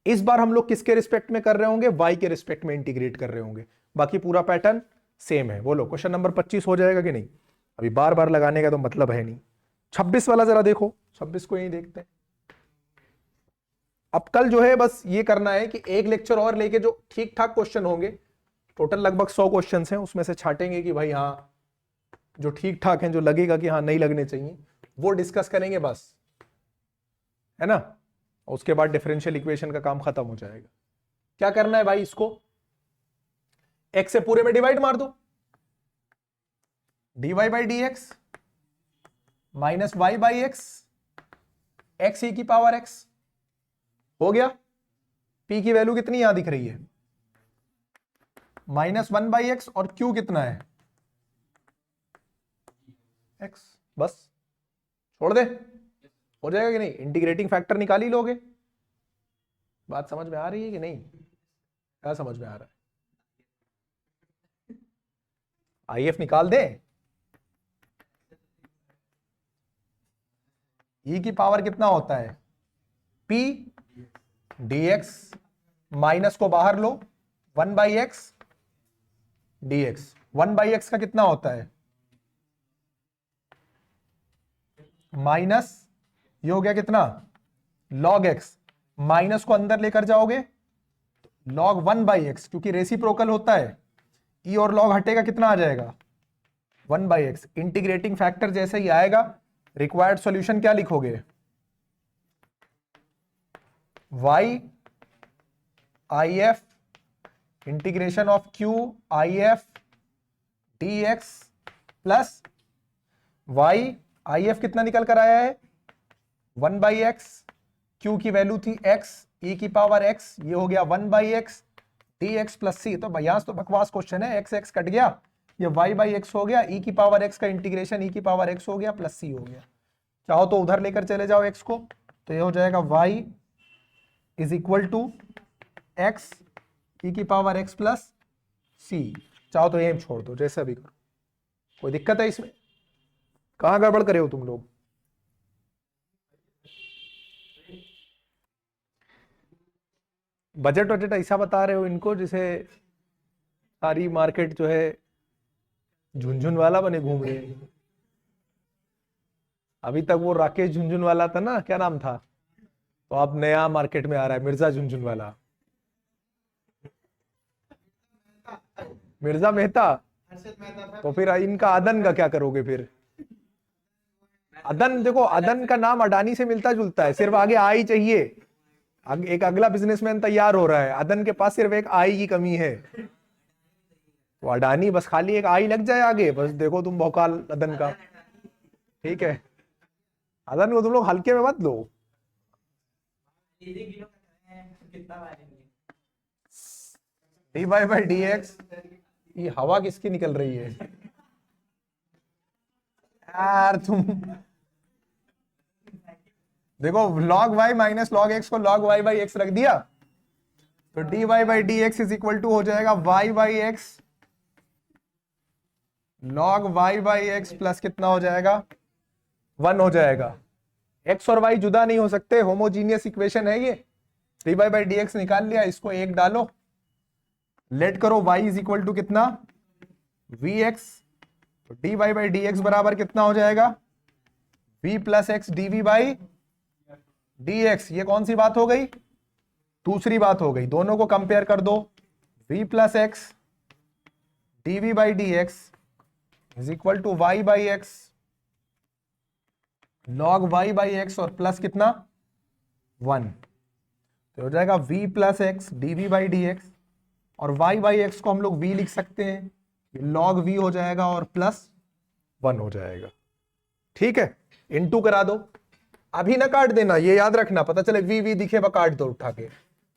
A: इस बार हम लोग किसके रिस्पेक्ट में कर रहे होंगे? y के रिस्पेक्ट में इंटीग्रेट कर रहे होंगे, बाकी पूरा पैटर्न सेम है। बोलो क्वेश्चन नंबर 25 हो जाएगा कि नहीं? अभी बार बार लगाने का तो मतलब है नहीं। 26 वाला जरा देखो, 26 को यही देखते हैं। अब कल जो है बस ये करना है कि एक लेक्चर और लेके जो ठीक ठाक क्वेश्चन होंगे, टोटल लगभग 100 क्वेश्चन हैं, उसमें से छाटेंगे कि भाई हाँ जो ठीक ठाक हैं, जो लगेगा कि हाँ नहीं लगने चाहिए, वो डिस्कस करेंगे बस, है ना? उसके बाद डिफरेंशियल इक्वेशन का काम खत्म हो जाएगा। क्या करना है भाई? इसको x से पूरे में डिवाइड मार दो, dy by D x minus y by x, x e की पावर x हो गया। p की वैल्यू कितनी यहां दिख रही है? -1/x, और q कितना है? x। बस छोड़ दे, हो जाएगा कि नहीं? इंटीग्रेटिंग फैक्टर निकाल ही लोगे। बात समझ में आ रही है कि नहीं? क्या समझ में आ रहा है? आईएफ निकाल दे, ई की पावर कितना होता है? p dx, माइनस को बाहर लो, 1/x dx। 1/x का कितना होता है? माइनस, ये हो गया कितना? log x, माइनस को अंदर लेकर जाओगे log 1/x, क्योंकि रेसिप्रोकल होता है, e और log हटेगा, कितना आ जाएगा? 1/x। इंटीग्रेटिंग फैक्टर जैसे ही आएगा, रिक्वायर्ड सॉल्यूशन क्या लिखोगे? y I F integration of q I F dx plus y, I F कितना निकल कर आया है 1/x, क्यू की वैल्यू थी x e की पावर x, ये हो गया 1/x dx प्लस सी। तो भैया तो बकवास क्वेश्चन है, x कट गया, ये y/x हो गया, e की पावर x का इंटीग्रेशन e की पावर x हो गया प्लस सी हो गया। चाहो तो उधर लेकर चले जाओ x को, तो ये हो जाएगा y is equal to x e की पावर x प्लस सी। चाहो तो ये छोड़ दो, जैसा भी करो, कोई दिक्कत है इसमें? कहां गड़बड़ करे हो तुम लोग? बजट वजट ऐसा बता रहे हो इनको जैसे सारी मार्केट जो है झुनझुन वाला बने घूम रहे हैं। अभी तक वो राकेश झुनझुन वाला था ना, क्या नाम था, तो अब नया मार्केट में आ रहा है मिर्जा झुनझुन वाला, मिर्जा मेहता। तो फिर इनका अदन का क्या करोगे फिर? अदन, देखो अदन का नाम अडानी से मिलता जुलता है, सिर्फ आगे आई चाहिए। एक अगला बिजनेसमैन तैयार हो रहा है, अदन के पास सिर्फ एक आई की कमी है, तो अडानी बस खाली एक आई लग जाए आगे, बस देखो तुम भौकाल अदन का। ठीक है, अदन को तुम लोग हल्के में मत लो। D Y by D x, ये हवा किसकी निकल रही है यार तुम? देखो log y minus log x को log y बाई एक्स रख दिया, तो d Y by D x is equal to हो जाएगा y by x log y by x plus कितना हो जाएगा 1 हो जाएगा। x और y जुदा नहीं हो सकते, होमोजीनियस इक्वेशन है ये। D Y by D x निकाल लिया, इसको एक डालो, लेट करो y इज इक्वल टू कितना vx, तो d Y by D x बराबर कितना हो जाएगा v plus x d v by D x. ये कौन सी बात हो गई? दूसरी बात हो गई। दोनों को कंपेयर कर दो, v plus x d v by D x is equal to y by x log y by x और प्लस कितना 1, तो हो जाएगा v plus x d v by D x, और y बाई एक्स को हम लोग v लिख सकते हैं, लॉग v हो जाएगा और प्लस 1 हो जाएगा। ठीक है, इनटू करा दो, अभी ना काट देना, ये याद रखना, पता चले v दिखे बा काट दो उठा के,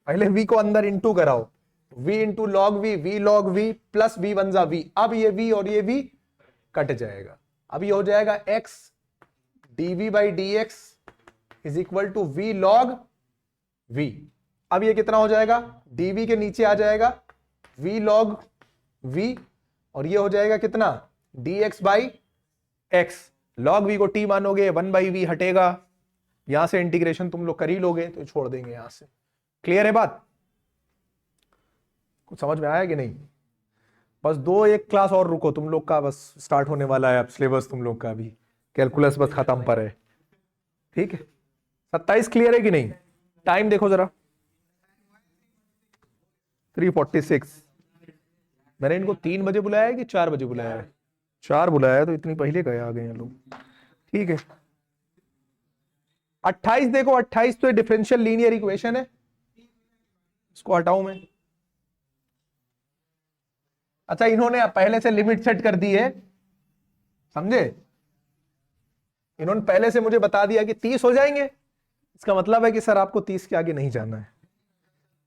A: पहले v को अंदर इनटू कराओ, v into log v log v plus v one जा v। अब ये v और ये v कट जाएगा, अब ये हो जाएगा x dv by D x is equal to v log v। अब ये कितना हो जाएगा, dv के नीचे आ जाएगा v लॉग v, और ये हो जाएगा कितना dx by x। Log v को t मानोगे, 1/v हटेगा, यहां से इंटीग्रेशन तुम लोग कर ही लोगे, तो छोड़ देंगे यहां से। क्लियर है बात? कुछ समझ में आया कि नहीं? बस एक क्लास और रुको, तुम लोग का बस स्टार्ट होने वाला है अब सिलेबस, तुम लोग का भी कैलकुलस बस खत्म पर है। ठीक है, 27 क्लियर है कि नहीं? टाइम देखो जरा, 3:46। मैंने इनको 3 बजे बुलाया है कि 4 बजे बुलाया है? 4 बुलाया है, तो इतनी पहले गए आ गए हैं लोग। ठीक है, 28 देखो, 28 तो डिफरेंशियल लीनियर इक्वेशन है, इसको हटाऊं मैं। अच्छा, इन्होंने पहले से लिमिट सेट कर दी है, समझे? इन्होंने पहले से मुझे बता दिया कि 30 हो जाएंगे, इसका मतलब है कि सर आपको 30 के आगे नहीं जाना है।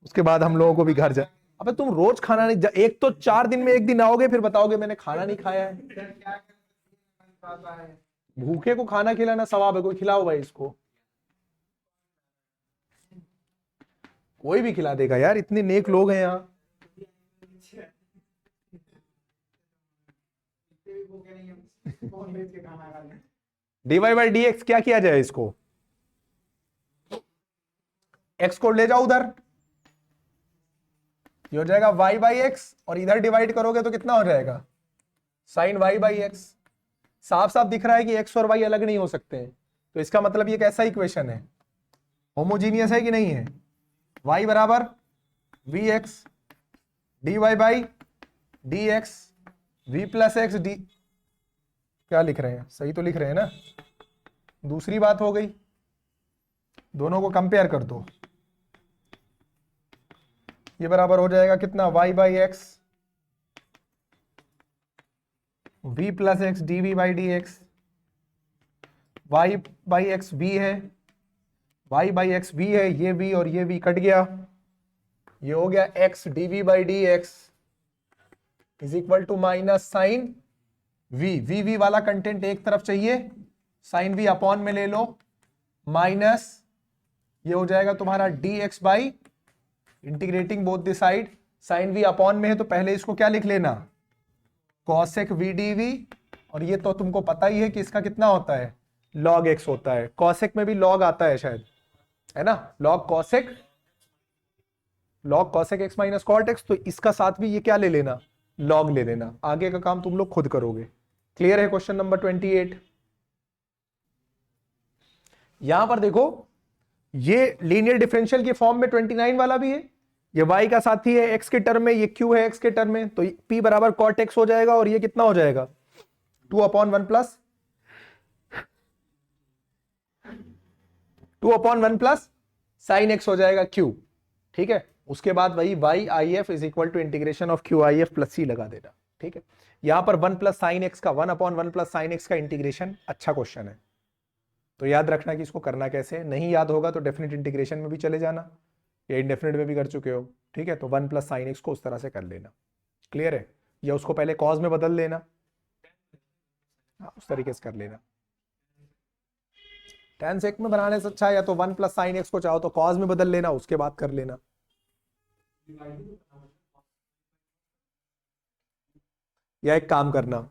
A: उसके बाद हम लोगों को भी घर जा, अबे तुम रोज खाना नहीं एक तो 4 दिन में 1 दिन आओगे, फिर बताओगे मैंने खाना नहीं खाया है। भूखे को खाना खिलाना सवाब है, कोई खिलाओ भाई इसको, कोई भी खिला देगा यार, इतने नेक लोग हैं यहाँ। D Y by D x क्या किया जाए, इसको एक्स को ले जाओ उधर, ये हो जाएगा y बाई एक्स, और इधर डिवाइड करोगे तो कितना हो जाएगा साइन y बाई एक्स। साफ साफ दिख रहा है कि x और y अलग नहीं हो सकते हैं, तो इसका मतलब ये कैसा इक्वेशन है, होमोजीनियस है कि नहीं है। y बराबर v x D Y by D x v plus x d, क्या लिख रहे हैं, सही तो लिख रहे हैं ना। दूसरी बात हो गई, दोनों को कंपेयर कर दो, ये बराबर हो जाएगा कितना y by x v plus x d v by D x, y by x v है, y बाई एक्स v है, ये v और ये v कट गया, ये हो गया x d v by D x is equal to minus sine v वाला कंटेंट एक तरफ चाहिए, साइन v अपॉन में ले लो, माइनस ये हो जाएगा तुम्हारा dx by integrating both the side, sine v upon में है तो पहले इसको क्या लिख लेना, cosec v dv, और ये तो तुमको पता ही है कि इसका कितना होता है, log x होता है, cosec में भी log आता है शायद, है ना, log cosec x minus cot x, तो इसका साथ भी ये क्या ले लेना, log ले लेना, आगे का काम तुम लोग खुद करोगे। क्लियर है क्वेश्चन नंबर 28। यहां पर देखो ये लीनियर डिफरेंशियल के फॉर्म में 29 वाला भी है, ये y का साथी है x के टर्म में, ये q है x के टर्म में, तो p बराबर cot x हो जाएगा, और ये कितना हो जाएगा 2/1 प्लस 2/1 प्लस साइन x हो जाएगा q, ठीक है। उसके बाद वही y i f is equal to integration of q i f plus c लगा देना, ठीक है। यहां पर 1 प्लस साइन एक्स का 1/1 प्लस साइन एक्स का इंटीग्रेशन अच्छा क्वेश्चन है, तो याद रखना कि इसको करना कैसे है, नहीं याद होगा तो डेफिनेट इंटीग्रेशन में भी चले जाना, या इंडेफिनिट में भी कर चुके हो, ठीक है। तो 1 प्लस साइन एक्स को उस तरह से कर लेना, क्लियर है, या उसको पहले कॉज में बदल लेना, उस तरीके से कर लेना। tan sec में बनाने से अच्छा है या तो 1 प्लस साइन एक्स को चाहो तो कॉज में बदल लेना, उसके बाद कर लेना। या एक काम करना,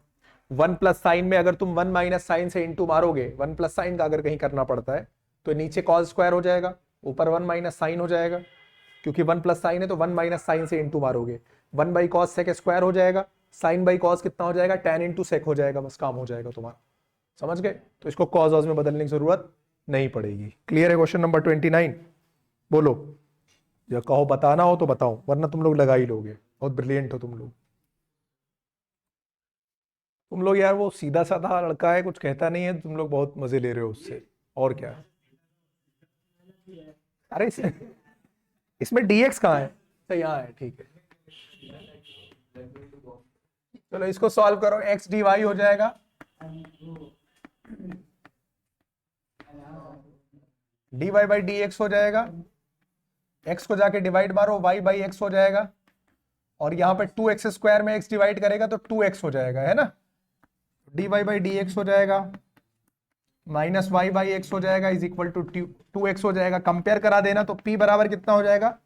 A: 1 प्लस साइन में अगर तुम 1 माइनस साइन से इंटू मारोगे, 1 प्लस साइन का अगर कहीं करना पड़ता है तो नीचे कॉस स्क्वायर हो जाएगा, ऊपर 1 माइनस साइन हो जाएगा, क्योंकि 1 प्लस साइन है तो 1 माइनस साइन से इंटू मारोगे, 1 बाई कॉस सेक स्क्वायर हो जाएगा, साइन बाई कॉस कितना हो जाएगा, tan इंटू सेक हो जाएगा, बस काम हो जाएगा तुम्हारा, समझ गए। तो इसको कॉस वॉस में बदलने की जरूरत नहीं पड़ेगी। क्लियर है क्वेश्चन नंबर 29। बोलो, या कहो बताना हो तो बताओ, वरना तुम लोग लगा ही लोगे, बहुत ब्रिलियंट हो तुम लोग यार, वो सीधा साधा लड़का है, कुछ कहता नहीं है, तुम लोग बहुत मजे ले रहे हो उससे, और क्या। अरे इसमें dx कहाँ है, तो यहाँ है, ठीक है। चलो इसको सॉल्व करो, x dy हो जाएगा, dy बाई dx हो जाएगा, x को जाके डिवाइड मारो, y बाई x हो जाएगा, और यहाँ पे 2x स्क्वायर में x डिवाइड करेगा तो 2x हो जाएगा, है ना, dy बाई dx हो जाएगा, माइनस y बाई x हो जाएगा, इज इक्वल टू 2x हो जाएगा। कंपेयर करा देना तो p बराबर कितना हो जाएगा,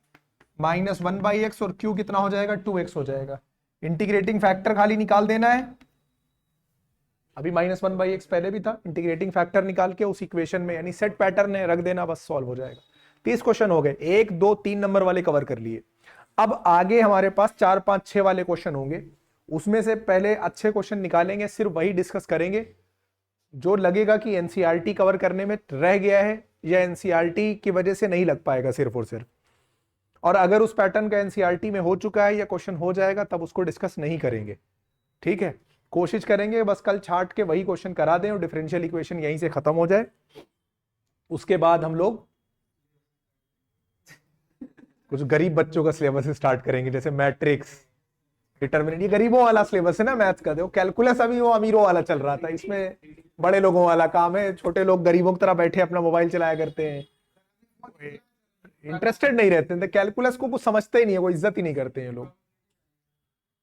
A: -1 बाई x, और q कितना हो जाएगा, 2x हो जाएगा। इंटीग्रेटिंग फैक्टर खाली निकाल देना है, अभी -1 बाई x पहले भी था, इंटीग्रेटिंग फैक्टर निकाल के उस इक्वेशन में, यानी सेट पैटर्न है, रख देना, बस सॉल्व हो जाएगा। 30 क्वेश्चन हो गए, 1 2 3 नंबर वाले कवर कर लिए। अब आगे हमारे पास 4 5 6 वाले क्वेश्चन होंगे, उसमें से पहले अच्छे क्वेश्चन निकालेंगे, सिर्फ वही डिस्कस करेंगे जो लगेगा कि एनसीईआरटी कवर करने में रह गया है, या एनसीईआरटी की वजह से नहीं लग पाएगा सिर्फ और सिर्फ, और अगर उस पैटर्न का एनसीईआरटी में हो चुका है या क्वेश्चन हो जाएगा तब उसको डिस्कस नहीं करेंगे, ठीक है। कोशिश करेंगे बस कल छाट के वही क्वेश्चन करा दें और डिफरेंशियल इक्वेशन यहीं से खत्म हो जाए, उसके बाद हम लोग कुछ गरीब बच्चों का सिलेबस स्टार्ट करेंगे, जैसे मैट्रिक्स, डिटर्मिनेंट, ये गरीबों वाला सिलेबस है ना मैथ्स का, देखो कैलकुलस अभी वो अमीरों वाला चल रहा था, इसमें बड़े लोगों वाला काम है, छोटे लोग गरीबों की तरह बैठे अपना मोबाइल चलाया करते हैं, इंटरेस्टेड नहीं रहते हैं, कैलकुलस को कुछ समझते ही नहीं है, कोई इज्जत ही नहीं करते हैं लोग।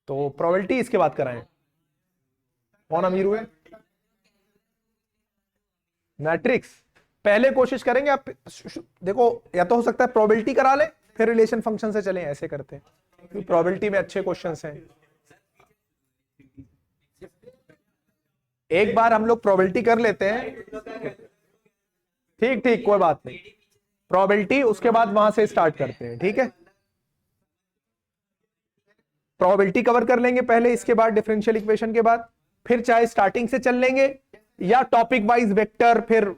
A: तो प्रोबेबिलिटी इसके बात कराएं, कौन अमीर हुए, मैट्रिक्स पहले कोशिश करेंगे। आप देखो, या तो हो सकता है प्रोबेबिलिटी करा ले फिर रिलेशन फंक्शन से चलें, ऐसे करते हैं, क्योंकि प्रोबेबिलिटी में अच्छे क्वेश्चंस हैं। एक बार हम लोग प्रोबेबिलिटी कर लेते हैं, ठीक ठीक, कोई बात नहीं, प्रोबेबिलिटी उसके बाद वहां से स्टार्ट करते हैं, ठीक है। प्रोबेबिलिटी कवर कर लेंगे पहले, इसके बाद डिफरेंशियल इक्वेशन के बाद, फिर चाहे स्टार्टिंग से चल लेंगे या टॉपिक वाइज वेक्टर, फिर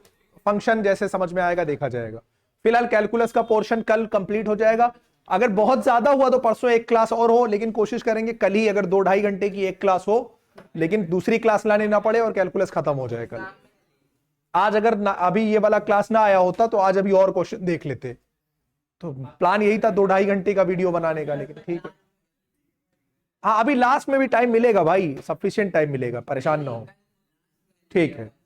A: फंक्शन, जैसे समझ में आएगा देखा जाएगा। फिलहाल कैलकुलस का पोर्शन कल कंप्लीट हो जाएगा, अगर बहुत ज्यादा हुआ तो परसों एक क्लास और हो, लेकिन कोशिश करेंगे कल ही, अगर 2-2.5 घंटे की एक क्लास हो, लेकिन दूसरी क्लास लाने ना पड़े और कैलकुलस खत्म हो जाए कल। आज अगर अभी ये वाला क्लास ना आया होता तो आज अभी और क्वेश्चन देख लेते, तो प्लान यही था 2-2.5 घंटे का वीडियो बनाने का, लेकिन ठीक है। हाँ अभी लास्ट में भी टाइम मिलेगा भाई, सफिशिएंट टाइम मिलेगा, परेशान ना हो। ठीक है।